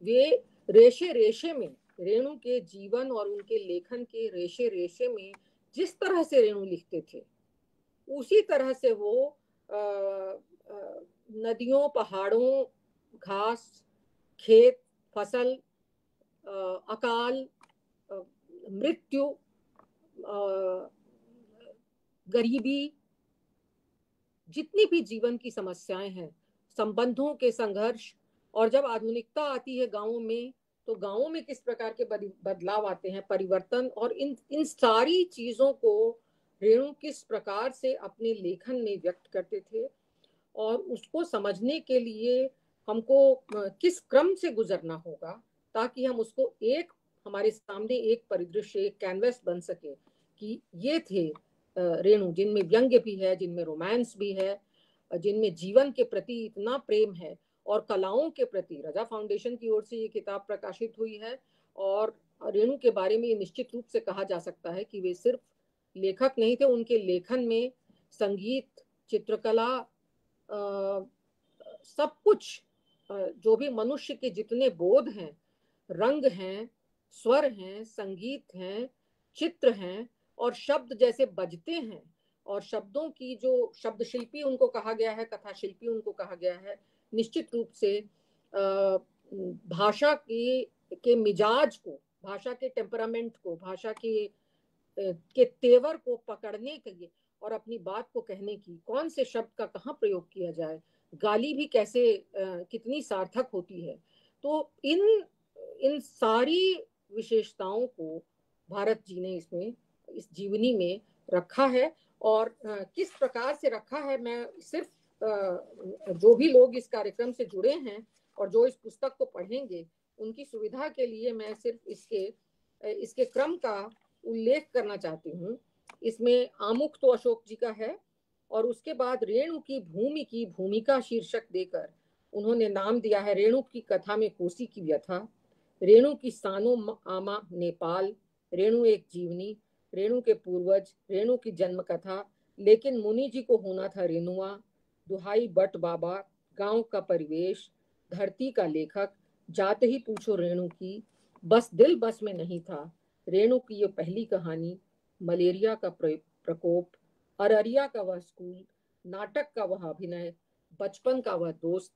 वे रेशे रेशे में, रेणु के जीवन और उनके लेखन के रेशे रेशे में जिस तरह से रेणु लिखते थे, उसी तरह से वो नदियों, पहाड़ों, घास, खेत, फसल, अकाल, मृत्यु, गरीबी, जितनी भी जीवन की समस्याएं हैं, संबंधों के संघर्ष, और जब आधुनिकता आती है गांवों में, तो गांवों में किस प्रकार के बदलाव आते हैं, परिवर्तन, और इन सारी चीजों को रेणु किस प्रकार से अपने लेखन में व्यक्त करते थे, और उसको समझने के लिए हमको किस क्रम से गुजरना होगा ताकि हम उसको हमारे सामने एक परिदृश्य, एक कैनवस बन सके कि ये थे रेणु, जिनमें व्यंग्य भी है, जिनमें रोमांस भी है, जिनमें जीवन के प्रति इतना प्रेम है, और कलाओं के प्रति। रजा फाउंडेशन की ओर से ये किताब प्रकाशित हुई है, और रेणु के बारे में ये निश्चित रूप से कहा जा सकता है कि वे सिर्फ लेखक नहीं थे, उनके लेखन में संगीत, चित्रकला, सब कुछ, जो भी मनुष्य के जितने बोध हैं, रंग हैं, स्वर हैं, संगीत हैं, चित्र हैं, और शब्द जैसे बजते हैं, और शब्दों की जो शब्द शिल्पी उनको कहा गया है, कथा शिल्पी उनको कहा गया है, निश्चित रूप से भाषा के मिजाज को, भाषा के टेम्परामेंट को, भाषा के तेवर को पकड़ने के लिए और अपनी बात को कहने की, कौन से शब्द का कहाँ प्रयोग किया जाए, गाली भी कैसे कितनी सार्थक होती है। तो इन सारी विशेषताओं को भारत जी ने इसमें, इस जीवनी में रखा है। और किस प्रकार से रखा है, मैं सिर्फ जो भी लोग इस कार्यक्रम से जुड़े हैं और जो इस पुस्तक को पढ़ेंगे, उनकी सुविधा के लिए मैं सिर्फ इसके क्रम का उल्लेख करना चाहती हूँ। इसमें आमुख तो अशोक जी का है, और उसके बाद रेणु की भूमि की भूमिका शीर्षक देकर उन्होंने नाम दिया है रेणु की कथा में कोसी की व्यथा, रेणु की सानो आमा नेपाल, रेणु एक जीवनी, रेणु के पूर्वज, रेणु की जन्म कथा, लेकिन मुनि जी को होना था रेणुआ, दुहाई बट बाबा, गांव का परिवेश, धरती का लेखक, जाते ही पूछो रेणु की, बस दिल बस में नहीं था, रेणु की ये पहली कहानी, मलेरिया का प्रकोप, अररिया का वह स्कूल, नाटक का वह अभिनय, बचपन का वह दोस्त,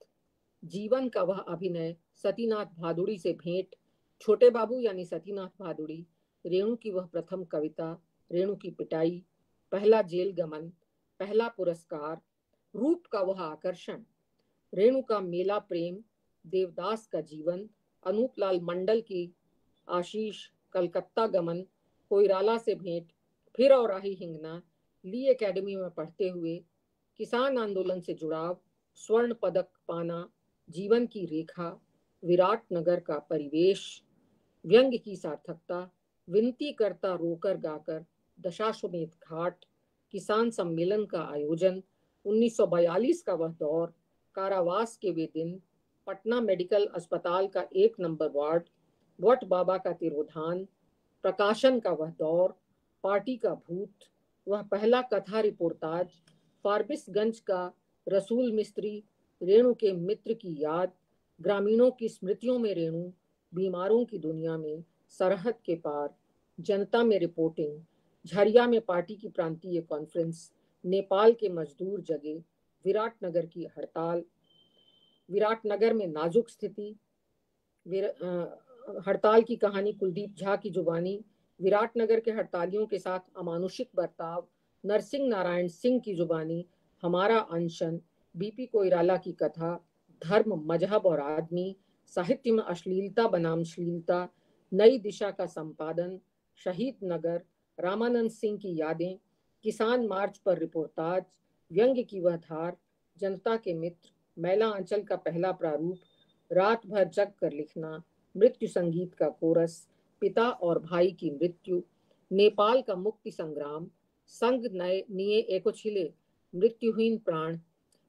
जीवन का वह अभिनय, सतीनाथ भादुड़ी से भेंट, छोटे बाबू यानी सतीनाथ भादुड़ी, रेणु की वह प्रथम कविता, रेणु की पिटाई, पहला जेल गमन, पहला पुरस्कार, रूप का वह आकर्षण, रेणु का मेला प्रेम, देवदास का जीवन, अनूपलाल मंडल की आशीष, कलकत्ता गमन, कोइराला से भेंट, फिर और राही हिंगना, ली एकेडमी में पढ़ते हुए, किसान आंदोलन से जुड़ाव, स्वर्ण पदक पाना, जीवन की रेखा, विराट नगर का परिवेश, व्यंग की सार्थकता, विनती करता रोकर गाकर, दशाश्वमेध घाट, किसान सम्मेलन का आयोजन, 1942 का वह दौर, कारावास के वे दिन, पटना मेडिकल अस्पताल का 1 नंबर वार्ड, वट बाबा का तिरोधान, प्रकाशन का वह दौर, पार्टी का भूत, वह पहला कथा रिपोर्टाज, फारबिसगंज का रसूल मिस्त्री, रेणु के मित्र की याद, ग्रामीणों की स्मृतियों में रेणु, बीमारों की दुनिया में, सरहद के पार, जनता में रिपोर्टिंग, झरिया में पार्टी की प्रांतीय कॉन्फ्रेंस, नेपाल के मजदूर जगे, विराटनगर की हड़ताल, विराटनगर में नाजुक स्थिति, हड़ताल की कहानी कुलदीप झा की जुबानी, विराटनगर के हड़तालियों के साथ अमानुषिक बर्ताव, नरसिंह नारायण सिंह की जुबानी, हमारा अनशन, बीपी कोइराला की कथा, धर्म, मजहब और आदमी, साहित्य में अश्लीलता बनाम श्लीलता, नई दिशा का संपादन, शहीद नगर, रामानंद सिंह की यादें, किसान मार्च पर रिपोर्टाज, व्यंग्य की वह धार, जनता के मित्र, मैला आंचल का पहला प्रारूप, रात भर जग कर लिखना, मृत्यु संगीत का कोरस, पिता और भाई की मृत्यु, नेपाल का मुक्ति संग्राम, संग नए निये एको छिले, मृत्युहीन प्राण,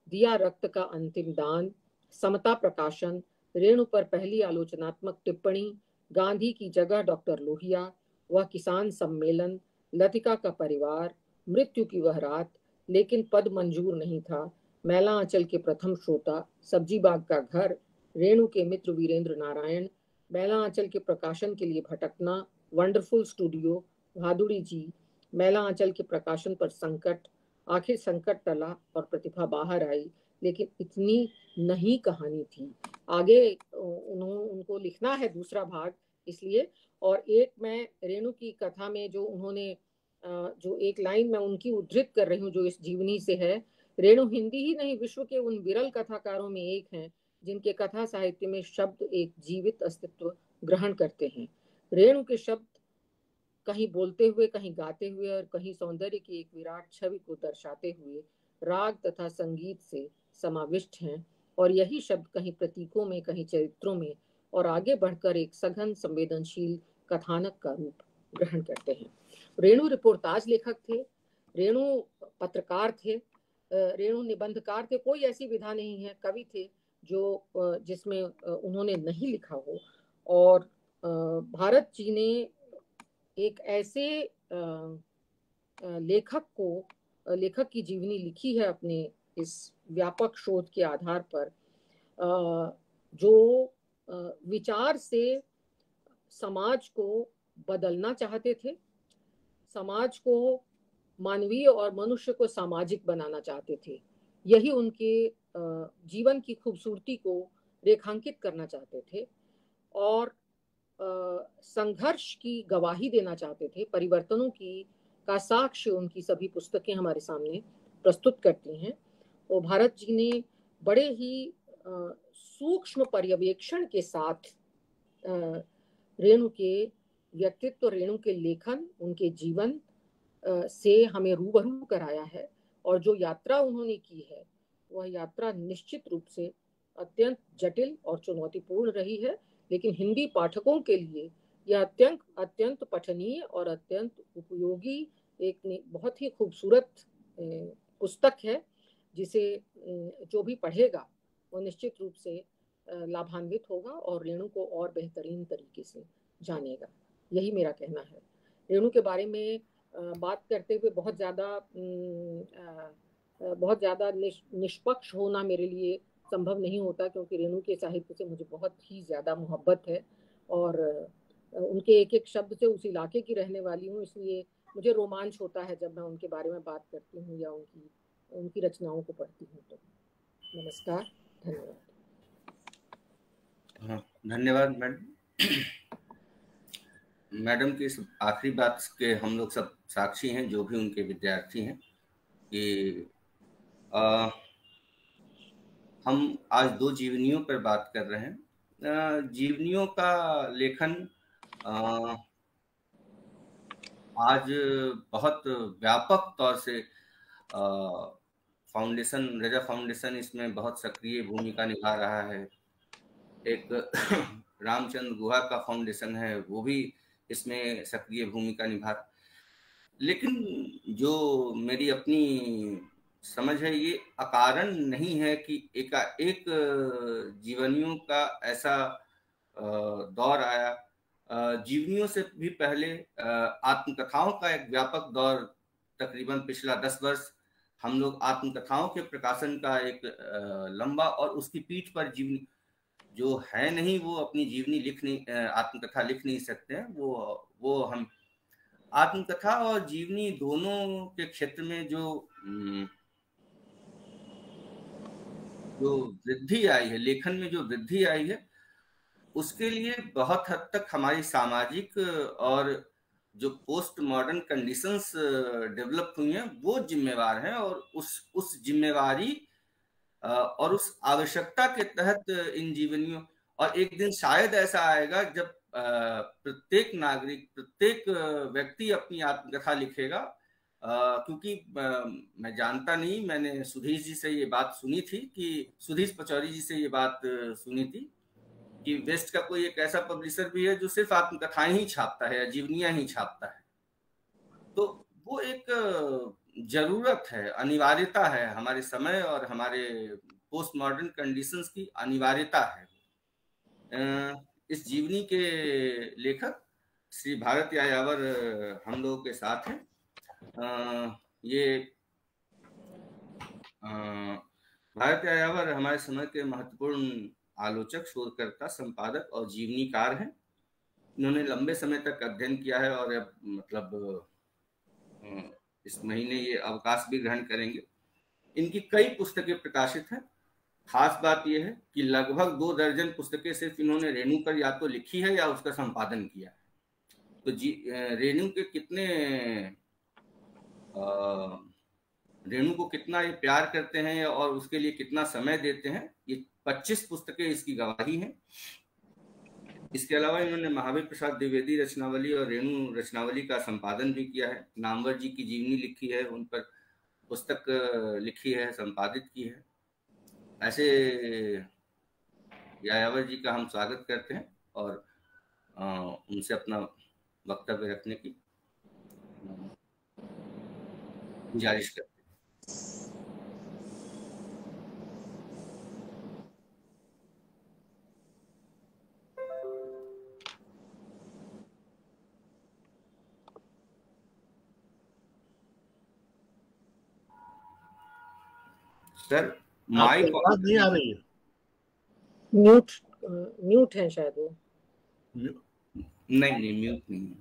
दिया रक्त का अंतिम दान, समता प्रकाशन, रेणु पर पहली आलोचनात्मक टिप्पणी, गांधी की जगह डॉक्टर लोहिया, वह किसान सम्मेलन, लतिका का परिवार, मृत्यु की वह रात, लेकिन पद मंजूर नहीं था, मैला आंचल के प्रथम श्रोता, सब्जी बाग का घर, रेणु के मित्र वीरेंद्र नारायण, मैला आंचल के प्रकाशन के लिए भटकना, वंडरफुल स्टूडियो, भादुड़ी जी, मैला आंचल के प्रकाशन पर संकट, आखिर संकट टला और प्रतिभा बाहर आई, लेकिन इतनी नहीं कहानी थी। आगे उनको लिखना है दूसरा भाग, इसलिए। और एक मैं रेणु की कथा में जो उन्होंने जो एक लाइन मैं उनकी उद्धृत कर रही हूँ जो इस जीवनी से है, रेणु हिंदी ही नहीं विश्व के उन विरल कथाकारों में एक हैं जिनके कथा साहित्य में शब्द एक जीवित अस्तित्व ग्रहण करते हैं। रेणु के शब्द कहीं बोलते हुए, कहीं गाते हुए और कहीं सौंदर्य की एक विराट छवि को दर्शाते हुए राग तथा संगीत से समाविष्ट हैं, और यही शब्द कहीं प्रतीकों में, कहीं चरित्रों में, और आगे बढ़कर एक सघन संवेदनशील कथानक का रूप ग्रहण करते हैं। रेणु रिपोर्टाज लेखक थे, रेणु पत्रकार थे, रेणु निबंधकार थे। कोई ऐसी विधा नहीं है, कवि थे जो जिसमें उन्होंने नहीं लिखा हो। और भारत जी ने एक ऐसे लेखक की जीवनी लिखी है अपने इस व्यापक शोध के आधार पर, जो विचार से समाज को बदलना चाहते थे, समाज को मानवीय और मनुष्य को सामाजिक बनाना चाहते थे। यही उनके जीवन की खूबसूरती को रेखांकित करना चाहते थे और संघर्ष की गवाही देना चाहते थे। परिवर्तनों का साक्ष्य उनकी सभी पुस्तकें हमारे सामने प्रस्तुत करती हैं। और भारत जी ने बड़े ही सूक्ष्म पर्यवेक्षण के साथ रेणु के व्यक्तित्व, रेणु के लेखन, उनके जीवन से हमें रूबरू कराया है। और जो यात्रा उन्होंने की है वह यात्रा निश्चित रूप से अत्यंत जटिल और चुनौतीपूर्ण रही है, लेकिन हिंदी पाठकों के लिए यह अत्यंत पठनीय और अत्यंत उपयोगी एक बहुत ही खूबसूरत पुस्तक है, जिसे जो भी पढ़ेगा वो निश्चित रूप से लाभान्वित होगा और रेणु को और बेहतरीन तरीके से जानेगा। यही मेरा कहना है। रेणु के बारे में बात करते हुए बहुत ज़्यादा निष्पक्ष होना मेरे लिए संभव नहीं होता, क्योंकि रेणु के साहित्य से मुझे बहुत ही ज़्यादा मोहब्बत है और उनके एक एक शब्द से उस इलाके की रहने वाली हूँ, इसलिए मुझे रोमांच होता है जब मैं उनके बारे में बात करती हूँ या उनकी रचनाओं को पढ़ती हूँ। तो नमस्कार, धन्यवाद। धन्यवाद मैडम की इस आखिरी बात के हम लोग सब साक्षी हैं, जो भी उनके विद्यार्थी हैं, कि हम आज दो जीवनियों पर बात कर रहे हैं। जीवनियों का लेखन आज बहुत व्यापक तौर से रजा फाउंडेशन इसमें बहुत सक्रिय भूमिका निभा रहा है। एक रामचंद्र गुहा का फाउंडेशन है, वो भी इसमें सक्रिय भूमिका निभा। लेकिन जो मेरी अपनी समझ है, ये अकारण नहीं है कि एक जीवनियों का ऐसा दौर आया। जीवनियों से भी पहले आत्मकथाओं का एक व्यापक दौर, तकरीबन पिछला 10 वर्ष हम लोग आत्मकथाओं के प्रकाशन का एक लंबा, और उसकी पीठ पर जीवनी जो है नहीं, वो अपनी जीवनी आत्मकथा लिख नहीं सकते हैं। वो हम आत्मकथा और जीवनी दोनों के क्षेत्र में जो वृद्धि आई है, लेखन में जो वृद्धि आई है, उसके लिए बहुत हद तक हमारी सामाजिक और जो पोस्ट मॉडर्न कंडीशंस डेवलप हुई हैं वो जिम्मेवार हैं। और उस जिम्मेवारी और उस आवश्यकता के तहत इन जीवनियों, और एक दिन शायद ऐसा आएगा जब प्रत्येक नागरिक, प्रत्येक व्यक्ति अपनी आत्मकथा लिखेगा, क्योंकि मैं जानता नहीं, मैंने सुधीर जी से ये बात सुनी थी कि सुधीर पचौरी जी से ये बात सुनी थी कि वेस्ट का कोई एक ऐसा पब्लिशर भी है जो सिर्फ आत्मकथाएं ही छापता है या जीवनियां ही छापता है। तो वो एक जरूरत है, अनिवार्यता है, हमारे समय और हमारे पोस्ट मॉडर्न कंडीशंस की अनिवार्यता है। इस जीवनी के लेखक श्री भारत यायावर हम लोगों के साथ हैं। ये भारत यायावर हमारे समय के महत्वपूर्ण आलोचक, शोधकर्ता, संपादक और जीवनीकार हैं। इन्होंने लंबे समय तक अध्ययन किया है और अब मतलब इस महीने ये अवकाश भी ग्रहण करेंगे। इनकी कई पुस्तकें प्रकाशित हैं। खास बात यह है कि लगभग 2 दर्जन पुस्तकें सिर्फ इन्होंने रेणु पर या तो लिखी है या उसका संपादन किया है। तो रेणु के कितने रेणु को कितना ये प्यार करते हैं और उसके लिए कितना समय देते हैं, ये 25 पुस्तकें इसकी गवाही हैं। इसके अलावा इन्होंने महावीर प्रसाद द्विवेदी रचनावली और रेणु रचनावली का संपादन भी किया है। नामवर जी की जीवनी लिखी है, उन पर पुस्तक लिखी है, संपादित की है। ऐसे यायावर जी का हम स्वागत करते हैं और उनसे अपना वक्तव्य रखने की गुजारिश करते हैं। सर माइक आवाज नहीं आ रही है। म्यूट है शायद वो। नहीं म्यूट नहीं।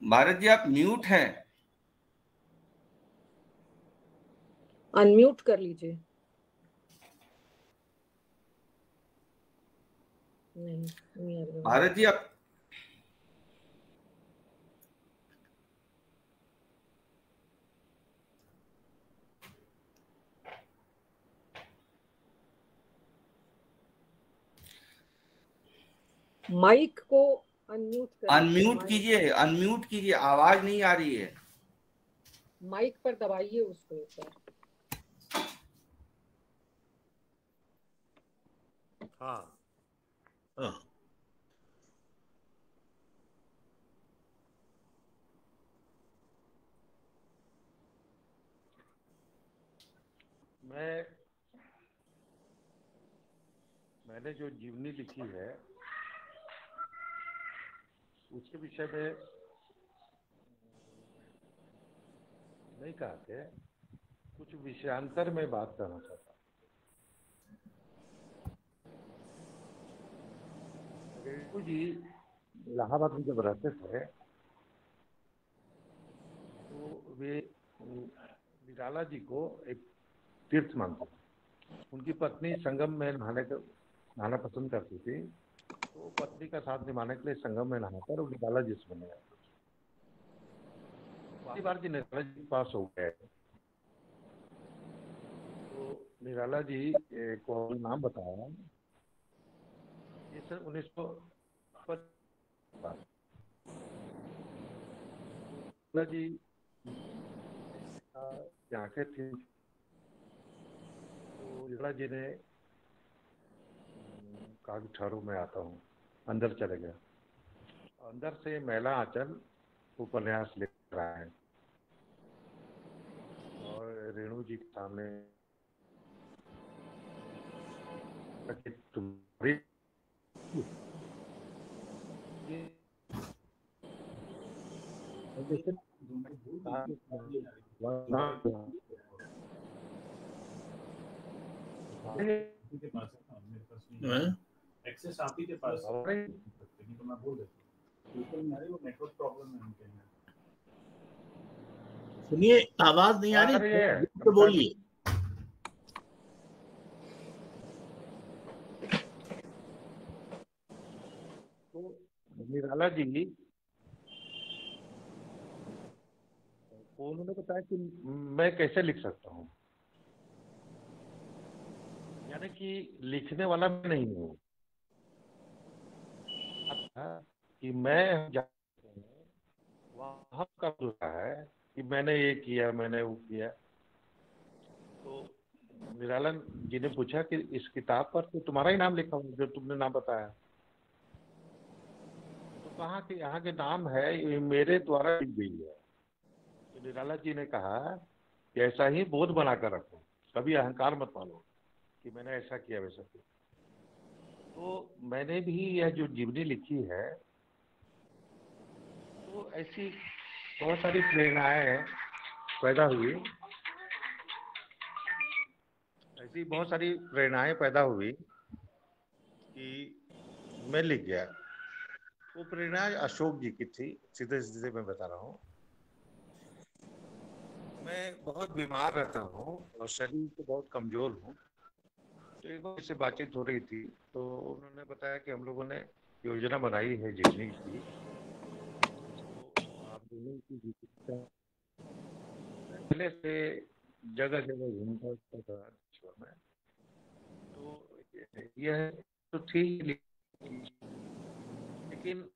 भारत जी आप म्यूट हैं, अनम्यूट कर लीजिए। नहीं भारत जी आप माइक को अनम्यूट कीजिए, आवाज नहीं आ रही है। माइक पर दबाइए उसको एक बार। हाँ मैंने जो जीवनी लिखी है उसके विषय में नहीं कहा थे, कुछ विषयांतर में बात करना चाहता हूँ। रेणु जी इलाहाबाद में जब रहते थे तो वे निराला जी को एक तीर्थ मानते थे। उनकी पत्नी संगम में नहाना पसंद करती थी, तो पत्नी का साथ निभाने के लिए संगम में नहाकर निराला जी से बने। बारी बार जी निराला जी पास हो गए तो निराला जी को नाम बताया, ये सर 1950 जी आंखें थी तो निराला जी ने कहा कि ठहरो मैं आता हूँ। अंदर चले गए। अंदर से मैला आंचल उपन्यास लिख रहा है और रेणु जी के सामने तुम्हारी एक्सेस आप ही के पास है, तो मैं बोल देता हूँ। बिल्कुल नहीं आ रही, वो नेटवर्क प्रॉब्लम है उनके यहाँ। सुनिए, आवाज नहीं आ रही तो बोलिए। तो निराला जी को उन्होंने बताया कि मैं कैसे लिख सकता हूँ, यानी कि लिखने वाला मैं नहीं हूँ कि मैं वहाँ का है कि मैंने ये किया, मैंने वो किया। तो निराला जी ने पूछा कि इस किताब पर तो तुम्हारा ही नाम लिखा हुआ जो तुमने नाम बताया। तो कहा कि यहाँ के नाम है, ये मेरे द्वारा लिख गई है। तो निराला जी ने कहा कि ऐसा ही बोध बनाकर रखो, कभी अहंकार मत मानो कि मैंने ऐसा किया वैसा किया। तो मैंने भी यह जो जीवनी लिखी है, तो ऐसी बहुत सारी प्रेरणाएं पैदा हुई, ऐसी बहुत सारी प्रेरणाएं पैदा हुई कि मैं लिख गया। वो प्रेरणा अशोक जी की थी, सीधे सीधे मैं बता रहा हूँ। मैं बहुत बीमार रहता हूँ और शरीर से बहुत कमजोर हूँ। तो एक बार से बातचीत हो रही थी, तो उन्होंने बताया कि हम लोगों ने योजना बनाई है जीवनी की, तो आप दोनों की जीवनी पहले से जगह जगह घूमता था विश्व में। तो यह तो थी, लेकिन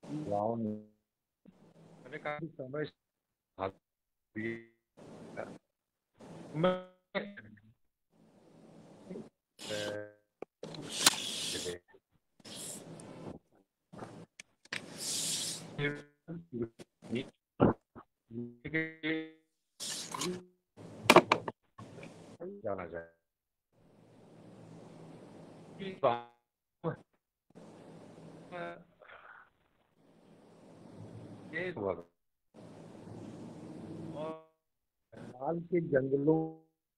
गाँव में मैंने काफी समय मैं जाना जाए ये हुआ। और नेपाल के जंगलों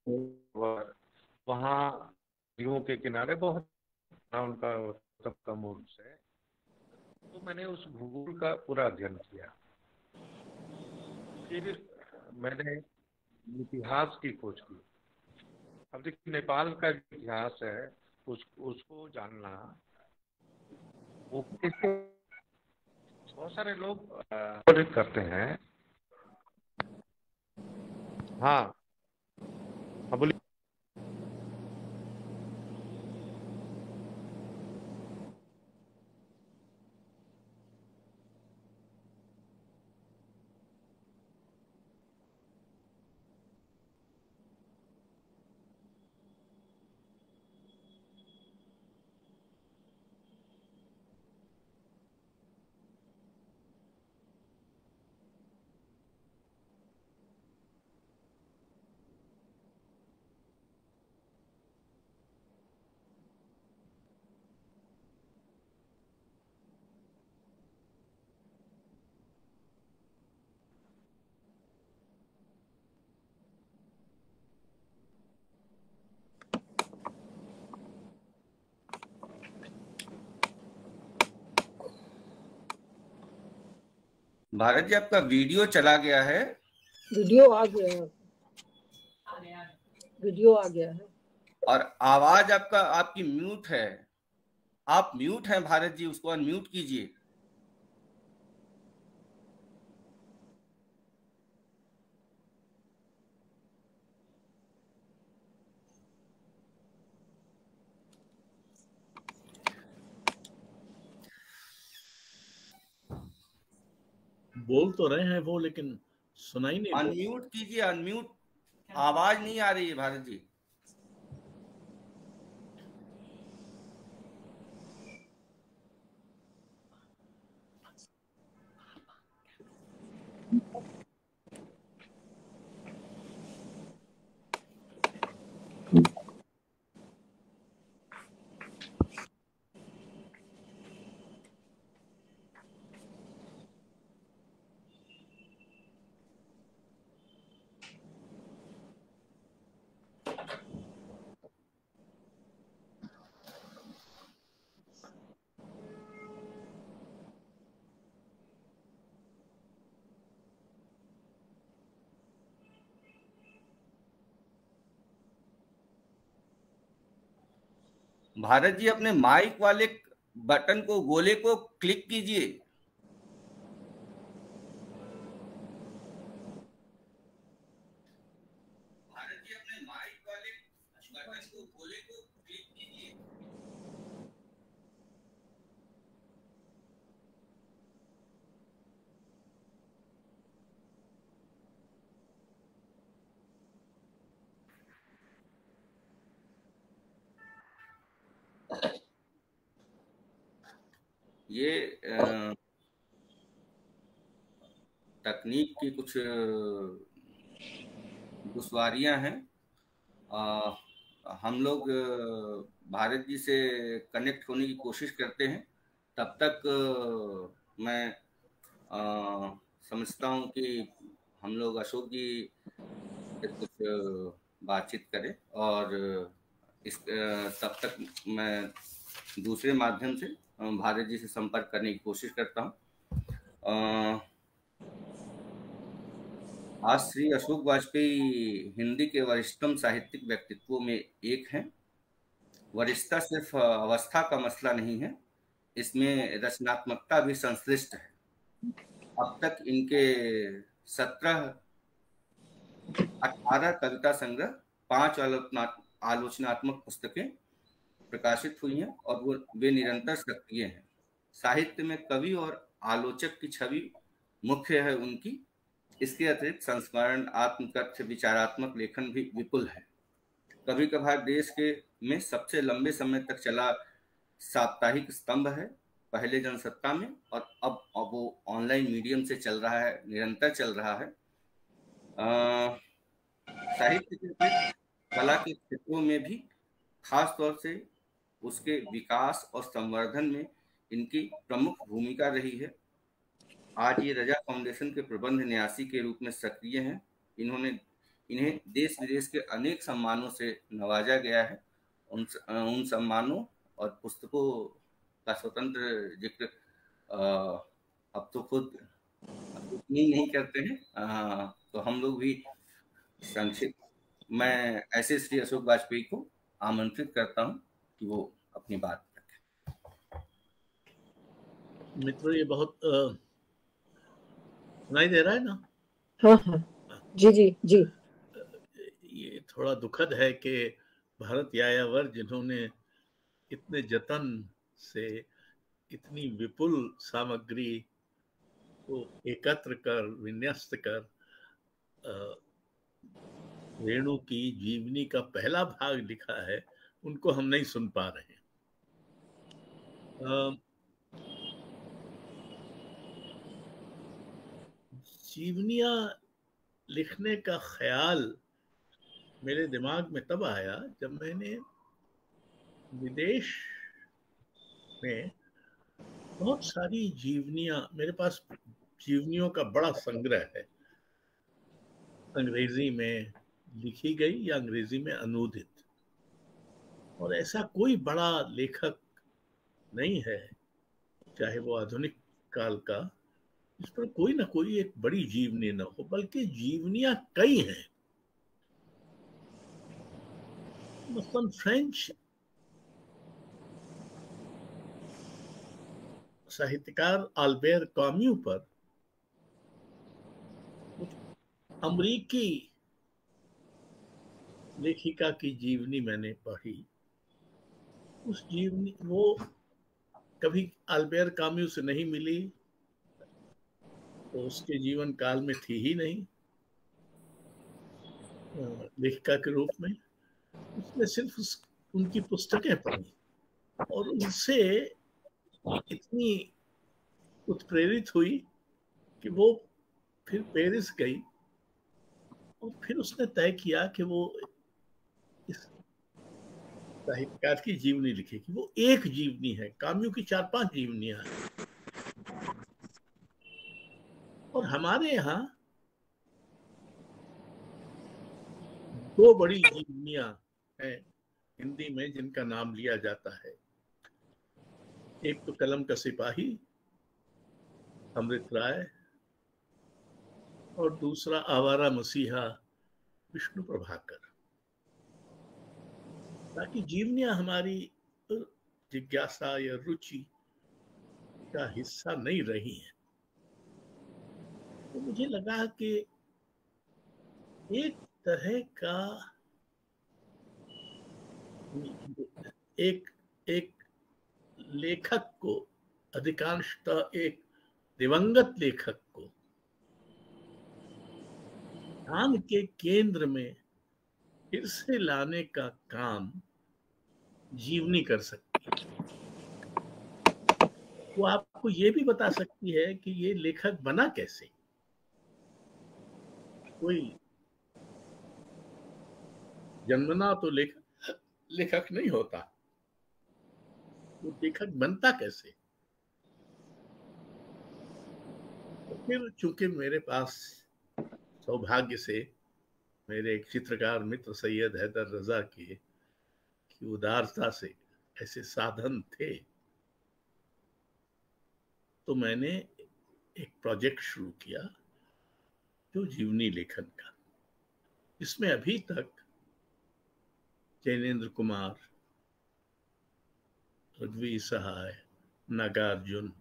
में वहाँ नदियों के किनारे बहुत उनका सबका मूल से, तो मैंने उस भूगोल का पूरा अध्ययन किया। फिर मैंने इतिहास की खोज की। अब देखिए नेपाल का जो इतिहास है उसको जानना, वो किसके बहुत सारे लोग करते हैं। हाँ हाँ बोलिए। भारत जी, आपका वीडियो चला गया है। वीडियो आ गया है, वीडियो आ गया है। और आवाज आपकी म्यूट है। आप म्यूट हैं भारत जी, उसको अनम्यूट कीजिए। बोल तो रहे हैं वो, लेकिन सुनाई नहीं। अनम्यूट कीजिए, अनम्यूट। आवाज नहीं आ रही है भारत जी। भारत जी, अपने माइक वाले बटन को, गोले को क्लिक कीजिए। भारत जी, अपने माइक वाले बटन को, गोले को क्लिक कीजिए। ये तकनीक की कुछ दुश्वारियां हैं। हम लोग भारत जी से कनेक्ट होने की कोशिश करते हैं, तब तक मैं समझता हूँ कि हम लोग अशोक जी से कुछ बातचीत करें, और इस तब तक मैं दूसरे माध्यम से भारत जी से संपर्क करने की कोशिश करता हूँ। आज श्री अशोक वाजपेयी हिंदी के वरिष्ठतम साहित्यिक व्यक्तित्वों में एक हैं। वरिष्ठता सिर्फ अवस्था का मसला नहीं है, इसमें रचनात्मकता भी संश्लिष्ट है। अब तक इनके 18 कविता संग्रह, 5 आलोचनात्मक पुस्तकें प्रकाशित हुई हैं, और वे निरंतर सक्रिय हैं। साहित्य में कवि और आलोचक की छवि मुख्य है उनकी। इसके अतिरिक्त संस्मरण, आत्मकथ्य, विचारात्मक लेखन भी विपुल है। कभी कभार देश के में सबसे लंबे समय तक चला साप्ताहिक स्तंभ है, पहले जनसत्ता में, और अब वो ऑनलाइन मीडियम से चल रहा है, निरंतर चल रहा है। साहित्य के कला के क्षेत्रों में भी, खास तौर से उसके विकास और संवर्धन में इनकी प्रमुख भूमिका रही है। आज ये रजा फाउंडेशन के प्रबंध न्यासी के रूप में सक्रिय हैं। इन्हें देश विदेश के अनेक सम्मानों से नवाजा गया है। उन सम्मानों और पुस्तकों का स्वतंत्र जिक्र अब तो खुद नहीं करते हैं, तो हम लोग भी संक्षिप्त मैं ऐसे श्री अशोक वाजपेयी को आमंत्रित करता हूं कि वो अपनी बात रखें। मित्रों, ये बहुत सुनाई दे रहा है ना? हाँ हाँ, जी जी जी। ये थोड़ा दुखद है कि भारत यायावर, जिन्होंने इतने जतन से इतनी विपुल सामग्री को एकत्र कर, विन्यस्त कर रेणु की जीवनी का पहला भाग लिखा है, उनको हम नहीं सुन पा रहे हैं। जीवनियां लिखने का ख्याल मेरे दिमाग में तब आया जब मैंने विदेश में बहुत सारी जीवनियां, मेरे पास जीवनियों का बड़ा संग्रह है, अंग्रेजी में लिखी गई या अंग्रेजी में अनुदित, और ऐसा कोई बड़ा लेखक नहीं है, चाहे वो आधुनिक काल का, इस पर कोई ना कोई एक बड़ी जीवनी न हो, बल्कि जीवनियां कई हैं। मसलन फ्रेंच साहित्यकार अल्बेर काम्यू पर अमरीकी लेखिका की जीवनी मैंने पढ़ी। उस जीवनी, वो कभी अल्बेर काम्यू से नहीं मिली, तो उसके जीवन काल में थी ही नहीं लेखिका के रूप में। उसने सिर्फ उनकी पुस्तकें पढ़ी और उनसे इतनी उत्प्रेरित हुई कि वो फिर पेरिस गई, और फिर उसने तय किया कि वो इस साहित्यकार की जीवनी लिखेगी। वो एक जीवनी है, काम्यू की 4-5 जीवनियां हैं। और हमारे यहाँ 2 बड़ी जीवनियां हैं हिंदी में जिनका नाम लिया जाता है। एक तो कलम का सिपाही अमृत राय, और दूसरा आवारा मसीहा विष्णु प्रभाकर। ताकि जीवनियां हमारी जिज्ञासा या रुचि का हिस्सा नहीं रही हैं, तो मुझे लगा कि एक तरह का एक लेखक को, अधिकांशतः एक दिवंगत लेखक को ध्यान के केंद्र में फिर से लाने का काम जीवनी कर सकती है। वो आपको ये भी बता सकती है कि ये लेखक बना कैसे। कोई जन्मना तो लेखक नहीं होता, वो लेखक बनता कैसे। तो फिर चूंकि मेरे पास सौभाग्य से मेरे एक चित्रकार मित्र सैयद हैदर रजा की उदारता से ऐसे साधन थे, तो मैंने एक प्रोजेक्ट शुरू किया जो जीवनी लेखन का। इसमें अभी तक जैनेन्द्र कुमार, रघुवीर सहाय, नागार्जुन,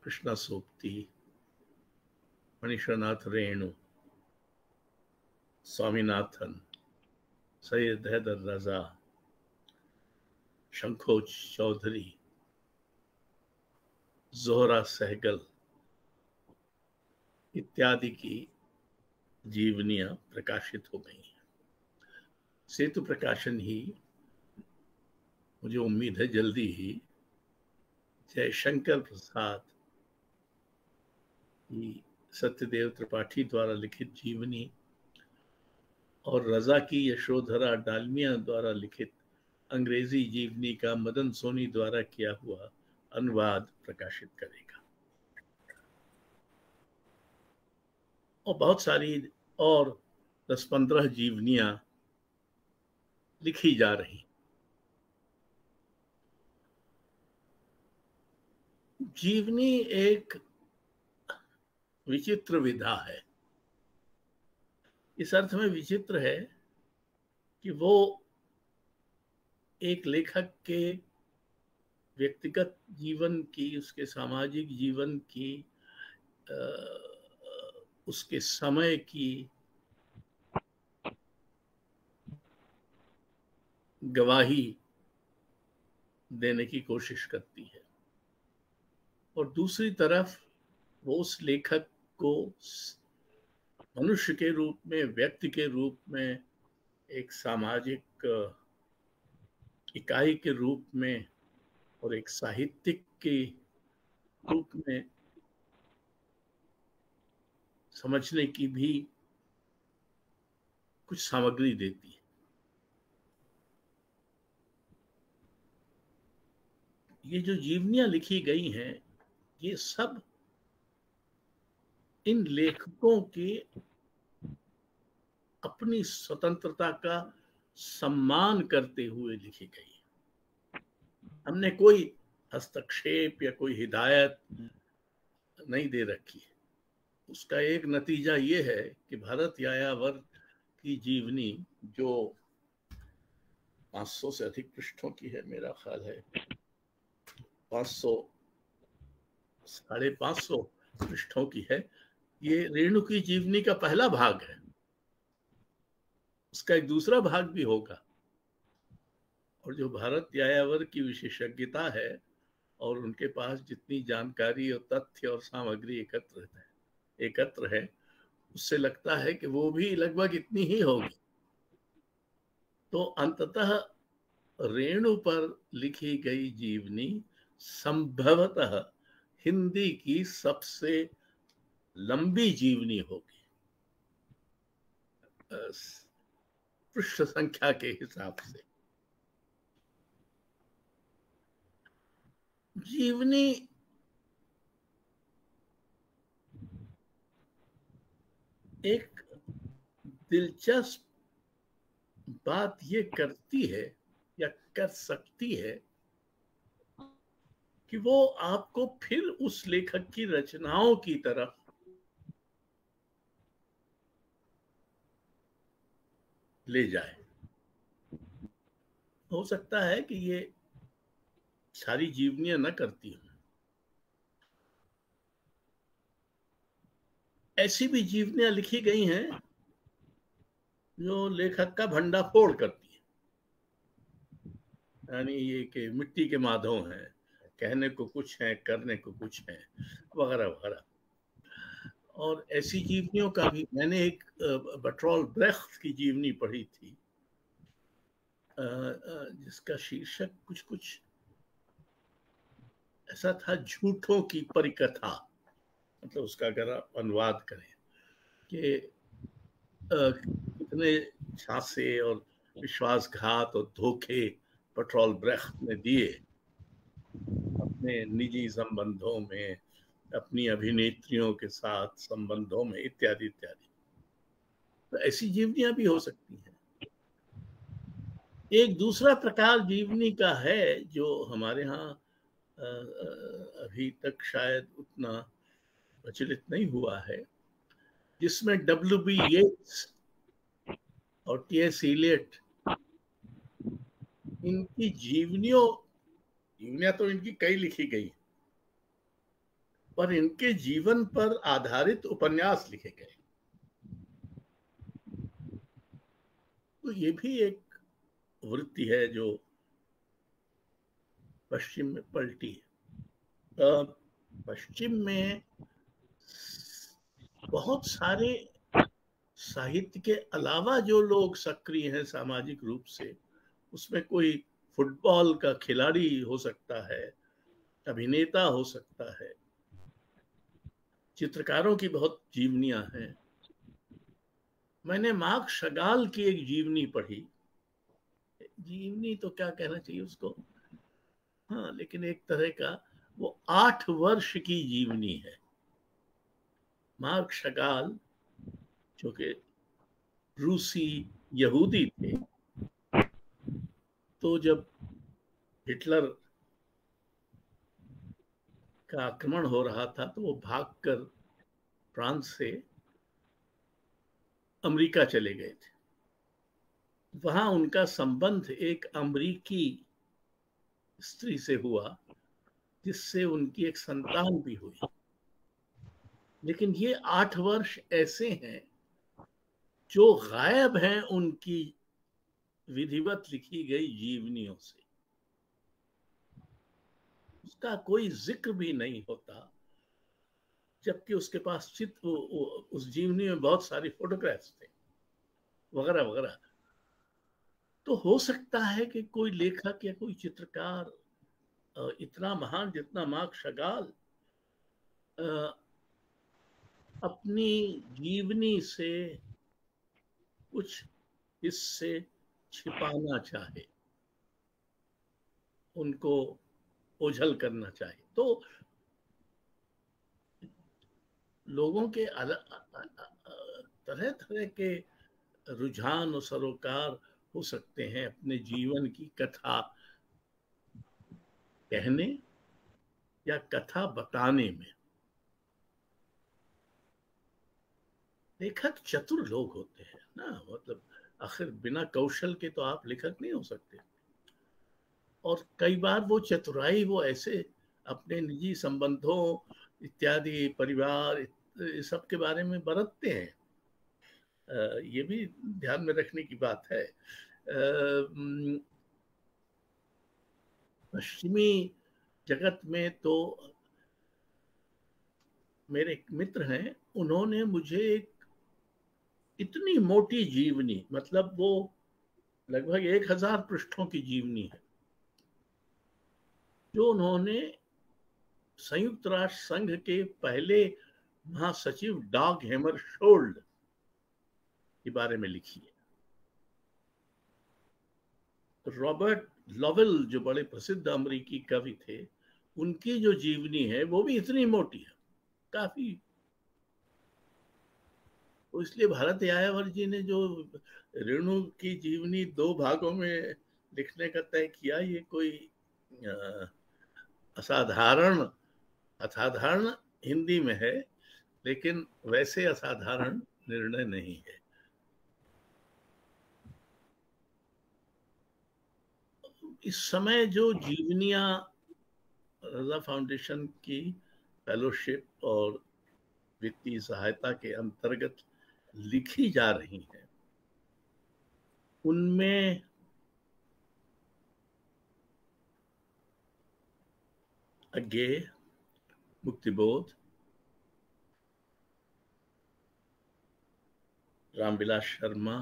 कृष्णा सोपती, मनीषनाथ रेणु, स्वामीनाथन, सैयद हैदर रजा, शंखोज चौधरी, जोहरा सहगल इत्यादि की जीवनियां प्रकाशित हो गई हैं। सेतु प्रकाशन ही, मुझे उम्मीद है जल्दी ही, जयशंकर प्रसाद की सत्यदेव त्रिपाठी द्वारा लिखित जीवनी और रजा की यशोधरा डालमिया द्वारा लिखित अंग्रेजी जीवनी का मदन सोनी द्वारा किया हुआ अनुवाद प्रकाशित करेगा। और बहुत सारी और 10-15 जीवनियां लिखी जा रही। जीवनी एक विचित्र विधा है। इस अर्थ में विचित्र है कि वो एक लेखक के व्यक्तिगत जीवन की, उसके सामाजिक जीवन की, उसके समय की गवाही देने की कोशिश करती है, और दूसरी तरफ वो उस लेखक को मनुष्य के रूप में, व्यक्ति के रूप में, एक सामाजिक इकाई के रूप में और एक साहित्यिक के रूप में समझने की भी कुछ सामग्री देती है। ये जो जीवनियां लिखी गई हैं, ये सब इन लेखकों की अपनी स्वतंत्रता का सम्मान करते हुए लिखी गई। हमने कोई हस्तक्षेप या कोई हिदायत नहीं दे रखी है। उसका एक नतीजा ये है कि भरत यायावर की जीवनी, जो 500 से अधिक पृष्ठों की है, मेरा ख्याल है 500, 550 पृष्ठों की है, ये रेणु की जीवनी का पहला भाग है। उसका एक दूसरा भाग भी होगा। और जो भारत यायावर की विशेषज्ञता है और उनके पास जितनी जानकारी और तथ्य और सामग्री एकत्र है, उससे लगता है कि वो भी लगभग इतनी ही होगी। तो अंततः रेणु पर लिखी गई जीवनी संभवतः हिंदी की सबसे लंबी जीवनी होगी, पृष्ठ संख्या के हिसाब से। जीवनी एक दिलचस्प बात ये करती है या कर सकती है कि वो आपको फिर उस लेखक की रचनाओं की तरफ ले जाए। हो सकता है कि ये सारी जीवनियां न करती हूं, ऐसी भी जीवनियां लिखी गई हैं जो लेखक का भंडाफोड़ करती है। यानी ये कि मिट्टी के माधव हैं, कहने को कुछ है, करने को कुछ है, वगैरह वगैरह। और ऐसी जीवनियों का भी मैंने एक बर्टोल्ट ब्रेख्त की जीवनी पढ़ी थी, जिसका शीर्षक कुछ ऐसा था झूठों की परिकथा, मतलब उसका अगर आप अनुवाद करें कि कितने झांसे और विश्वासघात और धोखे पेट्रोल ब्रेख्त ने दिए अपने निजी संबंधों में, अपनी अभिनेत्रियों के साथ संबंधों में, इत्यादि इत्यादि। तो ऐसी जीवनियां भी हो सकती हैं। एक दूसरा प्रकार जीवनी का है जो हमारे यहाँ अभी तक शायद उतना प्रचलित नहीं हुआ है, जिसमें W.B. येट्स और T.S. इलियट इनकी जीवनियां तो इनकी कई लिखी गई, पर इनके जीवन पर आधारित उपन्यास लिखे गए। तो ये भी एक वृत्ति है जो पश्चिम में पलटी है। पश्चिम में बहुत सारे साहित्य के अलावा जो लोग सक्रिय हैं सामाजिक रूप से, उसमें कोई फुटबॉल का खिलाड़ी हो सकता है, अभिनेता हो सकता है, चित्रकारों की बहुत जीवनियां हैं। मैंने मार्क शगाल की एक जीवनी पढ़ी, जीवनी तो क्या कहना चाहिए उसको, हाँ, लेकिन एक तरह का वो 8 वर्ष की जीवनी है। मार्क शगाल जो कि रूसी यहूदी थे, तो जब हिटलर का आक्रमण हो रहा था तो वो भागकर फ्रांस से अमेरिका चले गए थे। वहां उनका संबंध एक अमेरिकी स्त्री से हुआ जिससे उनकी एक संतान भी हुई। लेकिन ये 8 वर्ष ऐसे हैं जो गायब हैं उनकी विधिवत लिखी गई जीवनियों से, उसका कोई जिक्र भी नहीं होता, जबकि उसके पास चित्र, उस जीवनी में बहुत सारी फोटोग्राफ्स थे वगैरह वगैरह। तो हो सकता है कि कोई लेखक या कोई चित्रकार इतना महान जितना मार्क शगाल अपनी जीवनी से कुछ हिस्से छिपाना चाहे, उनको ओझल करना चाहे। तो लोगों के तरह तरह के रुझान और सरोकार हो सकते हैं अपने जीवन की कथा कहने या कथा बताने में। लेखक चतुर लोग होते हैं ना, मतलब आखिर बिना कौशल के तो आप लेखक नहीं हो सकते। और कई बार वो चतुराई वो ऐसे अपने निजी संबंधों इत्यादि, परिवार, इस सब के बारे में बरतते हैं। ये भी ध्यान में रखने की बात है। पश्चिमी जगत में तो मेरे एक मित्र हैं, उन्होंने मुझे एक इतनी मोटी जीवनी, मतलब वो लगभग 1000 पृष्ठों की जीवनी है, जो उन्होंने संयुक्त राष्ट्र संघ के पहले महासचिव डॉग हैमरशोल्ड के बारे में लिखी है। रॉबर्ट लॉवेल जो बड़े प्रसिद्ध अमेरिकी कवि थे, उनकी जो जीवनी है वो भी इतनी मोटी है काफी। तो इसलिए भारत यायावर जी ने जो रेणु की जीवनी 2 भागों में लिखने का तय किया, ये कोई असाधारण हिंदी में है, लेकिन वैसे असाधारण निर्णय नहीं है। इस समय जो जीवनियां रजा फाउंडेशन की फेलोशिप और वित्तीय सहायता के अंतर्गत लिखी जा रही हैं, उनमें अज्ञेय, मुक्तिबोध, रामविलास शर्मा,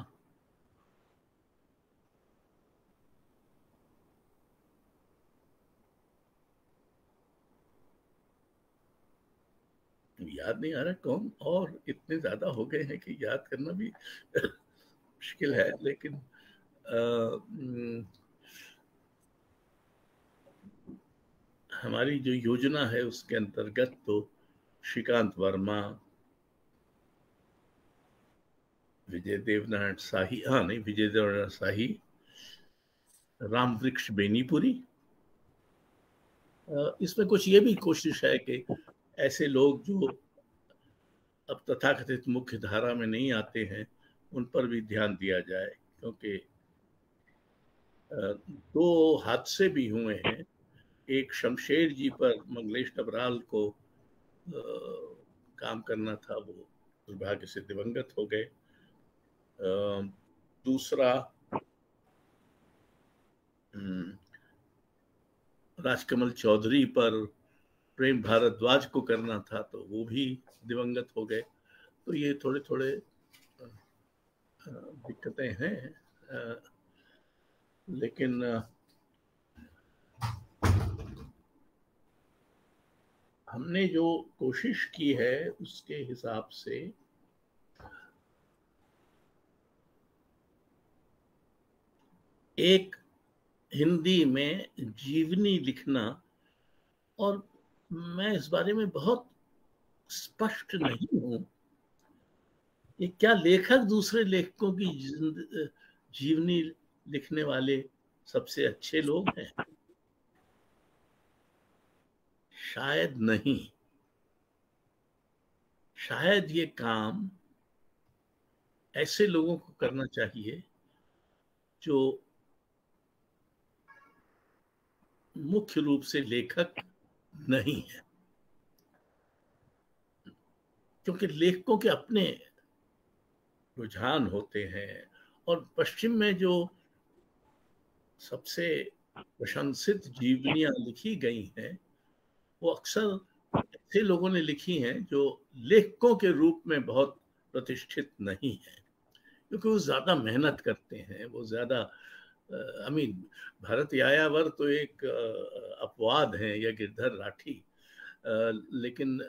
याद नहीं आ रहा कौन, और इतने ज्यादा हो गए हैं कि याद करना भी मुश्किल है। लेकिन हमारी जो योजना है उसके अंतर्गत तो श्रीकांत वर्मा, विजय देवनारायण शाही, हाँ नहीं, विजय देवनारायण शाही, रामवृक्ष बेनीपुरी, इसमें कुछ ये भी कोशिश है कि ऐसे लोग जो अब तथाकथित मुख्य धारा में नहीं आते हैं उन पर भी ध्यान दिया जाए, क्योंकि दो हादसे भी हुए हैं। एक शमशेर जी पर मंगलेश डबराल को काम करना था, वो दुर्भाग्य से दिवंगत हो गए। दूसरा राजकमल चौधरी पर प्रेम भारद्वाज को करना था, तो वो भी दिवंगत हो गए। तो ये थोड़े थोड़े दिक्कतें हैं, लेकिन हमने जो कोशिश की है उसके हिसाब से एक हिंदी में जीवनी लिखना, और मैं इस बारे में बहुत स्पष्ट नहीं हूं कि क्या लेखक दूसरे लेखकों की जीवनी लिखने वाले सबसे अच्छे लोग हैं। शायद नहीं। शायद ये काम ऐसे लोगों को करना चाहिए जो मुख्य रूप से लेखक नहीं है, क्योंकि लेखकों के अपने रुझान होते हैं। और पश्चिम में जो सबसे प्रशंसित जीवनियां लिखी गई हैं वो अक्सर ऐसे लोगों ने लिखी हैं जो लेखकों के रूप में बहुत प्रतिष्ठित नहीं है, क्योंकि वो ज्यादा मेहनत करते हैं, वो ज्यादा भरत यायावर तो एक अपवाद है, या गिरधर राठी, लेकिन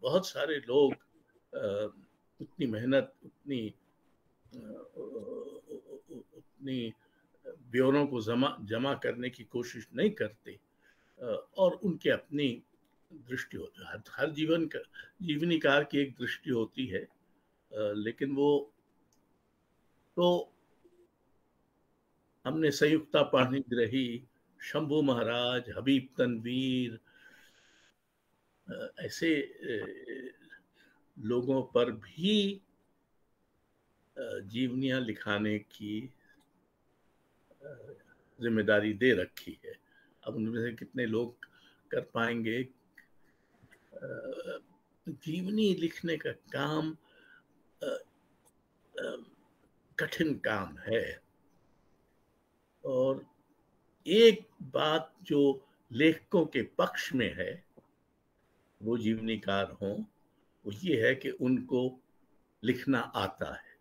बहुत सारे लोग उतनी मेहनत, उतनी ब्योरों को जमा करने की कोशिश नहीं करते, और उनके अपनी दृष्टि होती है। हर जीवनीकार की एक दृष्टि होती है, लेकिन वो तो हमने संयुक्ता पाणिग्रही, शंभू महाराज, हबीब तनवीर, ऐसे लोगों पर भी जीवनियां लिखाने की जिम्मेदारी दे रखी है। अब उनमें से कितने लोग कर पाएंगे? जीवनी लिखने का काम कठिन काम है, और एक बात जो लेखकों के पक्ष में है, वो जीवनीकार हों, वो ये है कि उनको लिखना आता है।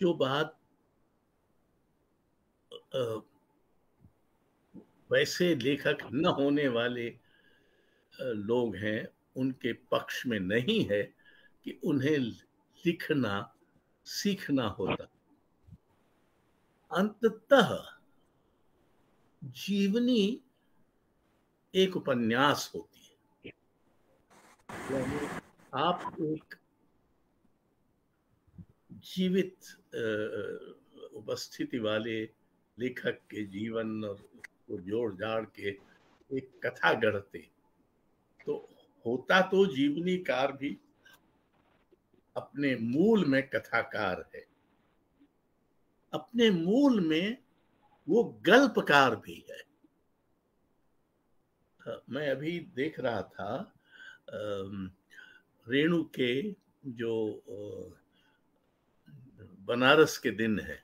जो बात वैसे लेखक न होने वाले लोग हैं उनके पक्ष में नहीं है कि उन्हें लिखना सीखना होता। अंततः जीवनी एक उपन्यास होती है, यानी आप एक जीवित उपस्थिति वाले लेखक के जीवन और को जोड़ जाड़ के एक कथा गढ़ते। तो होता तो जीवनीकार भी अपने मूल में कथाकार है, अपने मूल में वो गल्पकार भी है। मैं अभी देख रहा था रेणु के जो बनारस के दिन है,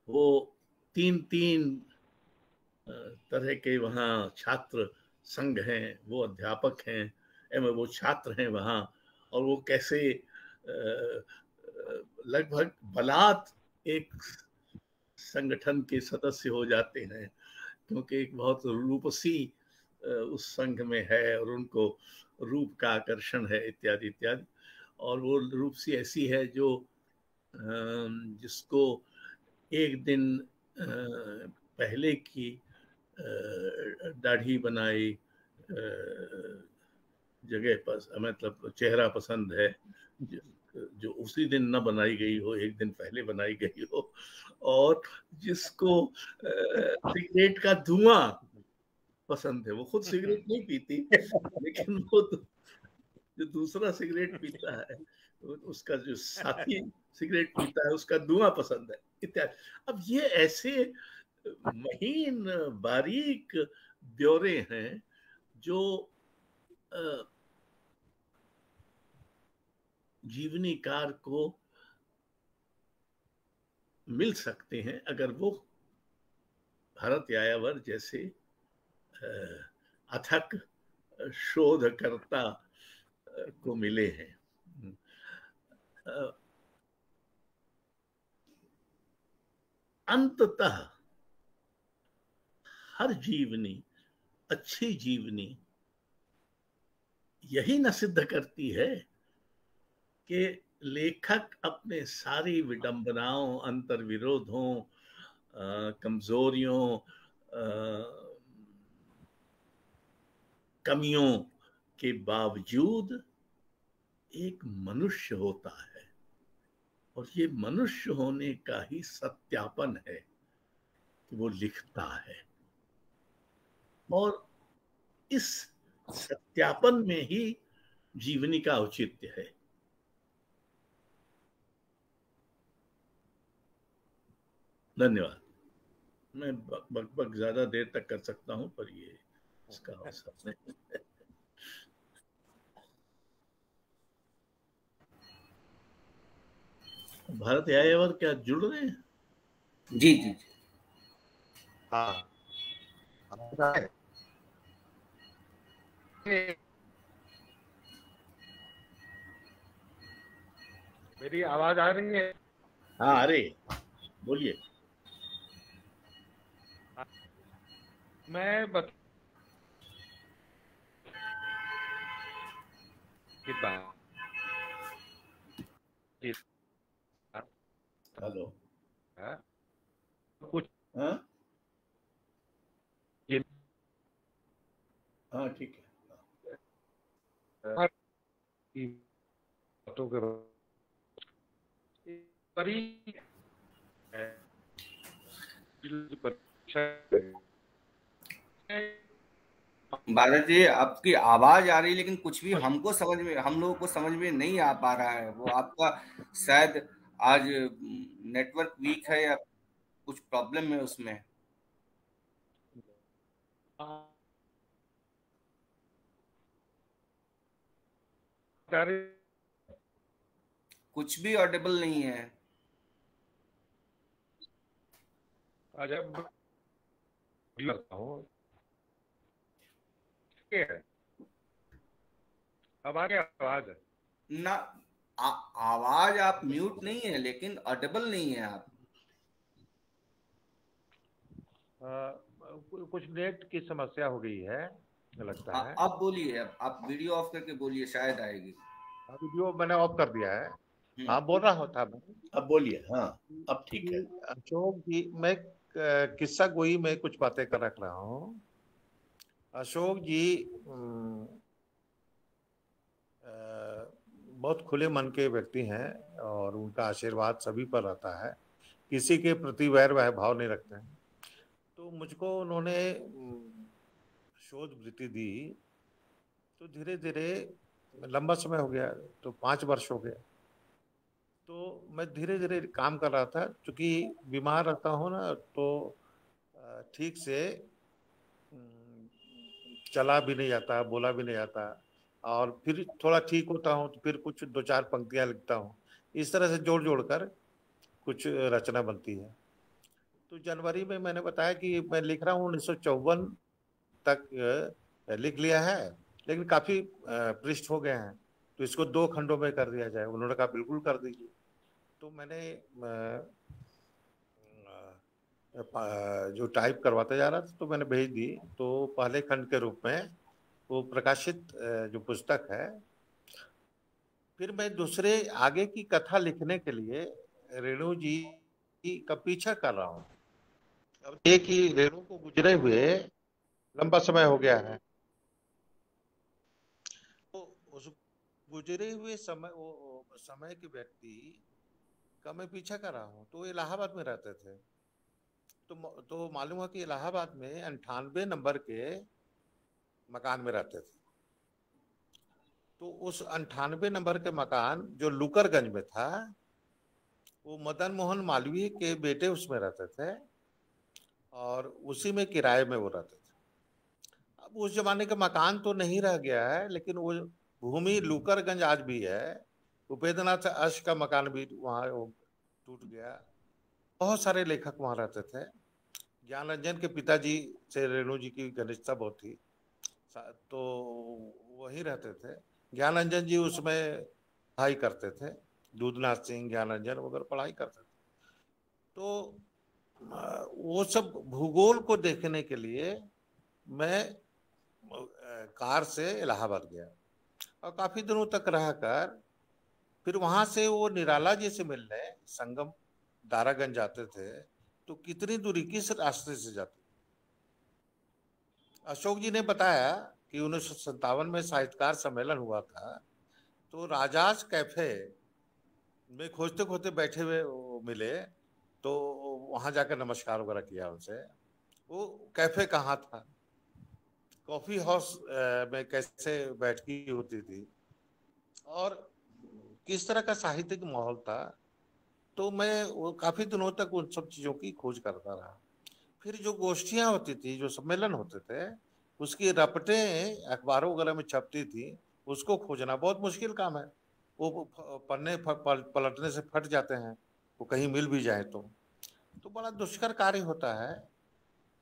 वो तीन तरह के वहाँ छात्र संघ हैं, वो अध्यापक हैं, वो छात्र हैं वहाँ, और वो कैसे लगभग बलात् एक संगठन के सदस्य हो जाते हैं, क्योंकि एक बहुत रूपसी उस संघ में है और उनको रूप का आकर्षण है इत्यादि इत्यादि। और वो रूप सी ऐसी है जो जिसको एक दिन पहले की दाढ़ी बनाई जगह पर, मतलब चेहरा पसंद है, जो उसी दिन न बनाई गई हो, एक दिन पहले बनाई गई हो, और जिसको सिगरेट का धुआं पसंद है। वो खुद सिगरेट नहीं पीती, लेकिन वो जो दूसरा सिगरेट पीता है, उसका जो साथी सिगरेट पीता है, उसका धुआं पसंद है इत्यादि। अब ये ऐसे महीन बारीक ब्यौरे हैं जो जीवनीकार को मिल सकते हैं अगर वो भरत यायावर जैसे अथक शोधकर्ता को मिले हैं। अंततः हर जीवनी, अच्छी जीवनी यही न सिद्ध करती है कि लेखक अपने सारी विडंबनाओं, अंतर्विरोधों, कमजोरियों, कमियों के बावजूद एक मनुष्य होता है, और ये मनुष्य होने का ही सत्यापन है कि वो लिखता है। और इस सत्यापन में ही जीवनी का औचित्य है। धन्यवाद। मैं बक ज्यादा देर तक कर सकता हूं, पर ये इसका अवसर नहीं। भारत यायावर क्या जुड़ रहे हैं? जी जी। हाँ, मेरी आवाज आ रही है? हाँ, अरे बोलिए। मैं हेलो। कुछ हाँ हाँ, ठीक है। बातों के भारत जी, आपकी आवाज आ रही, लेकिन कुछ भी हमको समझ में, हम लोगों को समझ में नहीं आ पा रहा है। वो आपका शायद आज नेटवर्क वीक है या कुछ प्रॉब्लम है उसमें। कुछ भी ऑडिबल नहीं है। अजब अब आ गया आवाज ना, आवाज आप म्यूट नहीं है, लेकिन ऑडिबल नहीं है आप। कुछ नेट की समस्या हो गई है लगता है। अब बोलिए, अब आप वीडियो ऑफ करके बोलिए, शायद आएगी। वीडियो मैंने ऑफ कर दिया है। हाँ, बोल रहा था मैं। अब बोलिए। हाँ, अब ठीक है। अशोक जी, मैं किस्सा गोई में कुछ बातें कर रख रहा हूँ। अशोक जी बहुत खुले मन के व्यक्ति हैं और उनका आशीर्वाद सभी पर रहता है। किसी के प्रति वैर भाव नहीं रखते हैं। तो मुझको उन्होंने शोध वृत्ति दी, तो धीरे धीरे लंबा समय हो गया, तो 5 वर्ष हो गया। तो मैं धीरे धीरे काम कर रहा था, क्योंकि बीमार रहता हूँ ना, तो ठीक से चला भी नहीं जाता, बोला भी नहीं जाता, और फिर थोड़ा ठीक होता हूँ तो फिर कुछ 2-4 पंक्तियां लिखता हूँ। इस तरह से जोड़ जोड़कर कुछ रचना बनती है। तो जनवरी में मैंने बताया कि मैं लिख रहा हूँ, 1954 तक लिख लिया है, लेकिन काफी पृष्ठ हो गए हैं, तो इसको 2 खंडों में कर दिया जाए। उन्होंने कहा बिल्कुल कर दीजिए। तो मैंने जो टाइप करवाता जा रहा था, तो मैंने भेज दी। तो पहले खंड के रूप में वो प्रकाशित जो पुस्तक है। फिर मैं दूसरे आगे की कथा लिखने के लिए रेणु जी का पीछा कर रहा हूँ। अब ये कि रेणु को गुजरे हुए लंबा समय हो गया है, तो उस गुजरे हुए समय के व्यक्ति का मैं पीछा कर रहा हूँ। तो वो इलाहाबाद में रहते थे। तो मालूम हुआ कि इलाहाबाद में 98 नंबर के मकान में रहते थे। तो उस 98 नंबर के मकान जो लुकरगंज में था, वो मदन मोहन मालवीय के बेटे उसमें रहते थे और उसी में किराए में वो रहते थे। अब उस जमाने का मकान तो नहीं रह गया है, लेकिन वो भूमि लुकरगंज आज भी है। उपेंद्रनाथ अश का मकान भी वहाँ टूट गया। बहुत सारे लेखक वहाँ रहते थे। ज्ञानरंजन के पिताजी से रेणु जी की घनिष्ठता बहुत थी, तो वहीं रहते थे। ज्ञानरंजन जी उसमें पढ़ाई करते थे, दूधनाथ सिंह, ज्ञानरंजन वगैरह पढ़ाई करते थे। तो वो सब भूगोल को देखने के लिए मैं कार से इलाहाबाद गया और काफी दिनों तक रहकर फिर वहां से वो निराला जी से मिलने संगम दारागंज जाते थे। तो कितनी दूरी किस रास्ते से जाते? अशोक जी ने बताया कि 1957 में साहित्यकार सम्मेलन हुआ था, तो राजाज कैफे में खोजते खोजते बैठे हुए मिले, तो वहां जाकर नमस्कार वगैरह किया उनसे। वो कैफे कहाँ था, कॉफी हाउस में कैसे बैठकी होती थी और किस तरह का साहित्यिक माहौल था, तो मैं वो काफी दिनों तक उन सब चीजों की खोज करता रहा। फिर जो गोष्ठियां होती थी, जो सम्मेलन होते थे, उसकी रपटें अखबारों वगैरह में छपती थी, उसको खोजना बहुत मुश्किल काम है। वो पन्ने पलटने से फट जाते हैं, वो कहीं मिल भी जाए तो बड़ा दुष्कर कार्य होता है।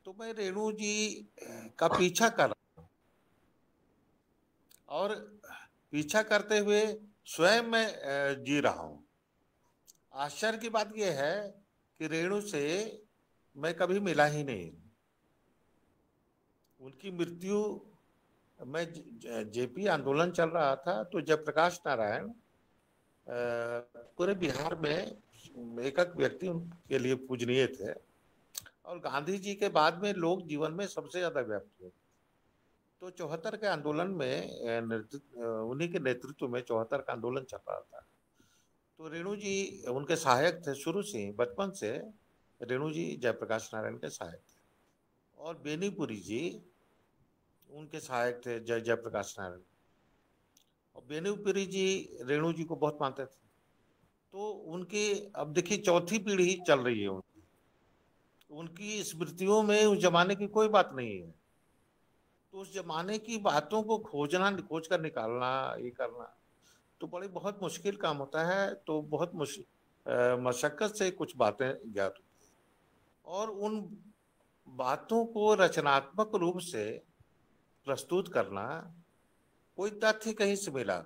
तो मैं रेणु जी का पीछा कर रहा हूँ और पीछा करते हुए स्वयं मैं जी रहा हूँ। आश्चर्य की बात यह है कि रेणु से मैं कभी मिला ही नहीं। उनकी मृत्यु में जेपी आंदोलन चल रहा था, तो जयप्रकाश नारायण पूरे बिहार में एक व्यक्ति उनके लिए पूजनीय थे और गांधी जी के बाद में लोक जीवन में सबसे ज्यादा व्याप्त हुए। तो 74 के आंदोलन में उन्हीं के नेतृत्व में 74 का आंदोलन चल रहा था। तो रेणु जी उनके सहायक थे शुरू से ही, बचपन से रेणु जी जयप्रकाश नारायण के सहायक थे। और बेनीपुरी जी उनके सहायक थे जयप्रकाश नारायण। और बेनीपुरी जी रेणु जी को बहुत मानते थे। तो उनकी अब देखिए चौथी पीढ़ी चल रही है उनकी स्मृतियों में उस जमाने की कोई बात नहीं है। तो उस जमाने की बातों को खोज कर निकालना, ये करना तो बड़ी बहुत मुश्किल काम होता है। तो बहुत मशक्कत से कुछ बातें ज्ञात होती हैं और उन बातों को रचनात्मक रूप से प्रस्तुत करना। कोई तथ्य कहीं से मिला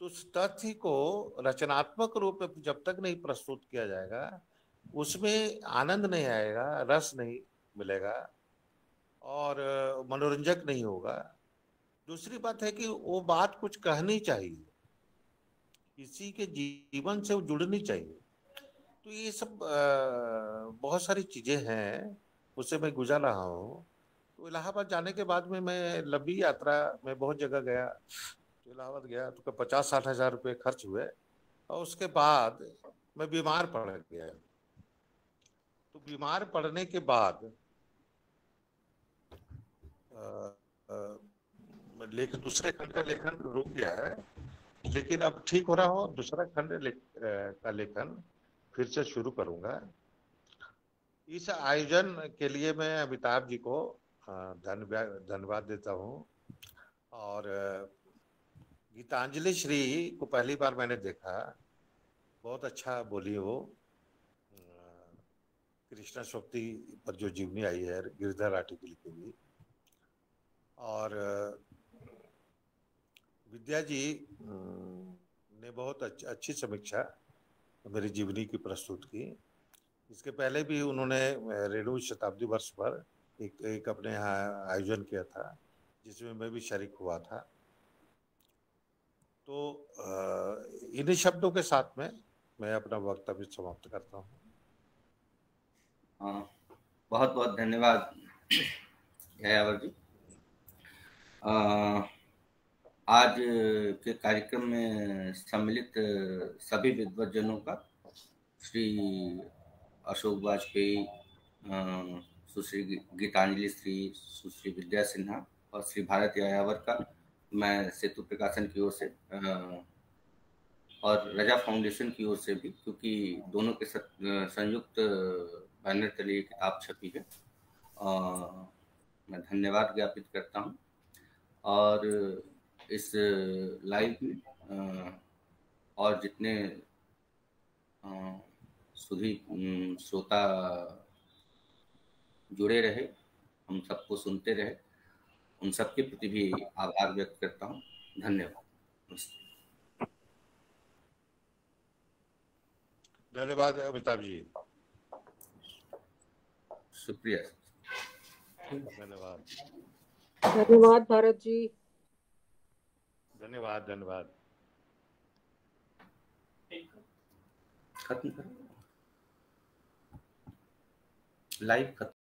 तो उस तथ्य को रचनात्मक रूप में जब तक नहीं प्रस्तुत किया जाएगा, उसमें आनंद नहीं आएगा, रस नहीं मिलेगा और मनोरंजक नहीं होगा। दूसरी बात है कि वो बात कुछ कहनी चाहिए, किसी के जीवन से वो जुड़नी चाहिए। तो ये सब बहुत सारी चीजें हैं, उससे मैं गुजर रहा हूँ। तो इलाहाबाद जाने के बाद में मैं लंबी यात्रा में बहुत जगह गया। तो इलाहाबाद गया तो 50-60 हजार रुपये खर्च हुए और उसके बाद मैं बीमार पड़ गया। तो बीमार पड़ने के बाद दूसरे खंड का लेखन रुक गया है, लेकिन अब ठीक हो रहा हो, दूसरा खंड का लेखन फिर से शुरू करूंगा। इस आयोजन के लिए मैं अमिताभ जी को धन्यवाद देता हूँ। और गीतांजलि श्री को पहली बार मैंने देखा, बहुत अच्छा बोली वो। कृष्णा सोप्ती पर जो जीवनी आई है गिरिधर राठी की लिखी हुई। और विद्या जी ने बहुत अच्छी समीक्षा मेरी जीवनी की प्रस्तुत की। इसके पहले भी उन्होंने रेणु शताब्दी वर्ष पर एक अपने यहाँ आयोजन किया था, जिसमें मैं भी शरीक हुआ था। तो इन्हीं शब्दों के साथ में मैं अपना वक्तव्य समाप्त करता हूँ। बहुत बहुत धन्यवाद यायावर जी। आज के कार्यक्रम में सम्मिलित सभी विद्वज्जनों का, श्री अशोक वाजपेयी, सुश्री गीतांजलि श्री, सुश्री विद्या सिन्हा और श्री भारत यायावर का मैं सेतु प्रकाशन की ओर से और रजा फाउंडेशन की ओर से भी, क्योंकि दोनों के संयुक्त बैनर तले ये किताब छपी है, मैं धन्यवाद ज्ञापित करता हूँ। और इस लाइव में और जितने सुधी श्रोता जुड़े रहे, हम सबको सुनते रहे, उन सबके प्रति भी आभार व्यक्त करता हूँ। धन्यवाद। धन्यवाद अमिताभ जी। शुक्रिया। धन्यवाद। धन्यवाद भारत जी। धन्यवाद। धन्यवाद। खत्म करो लाइव खत्म।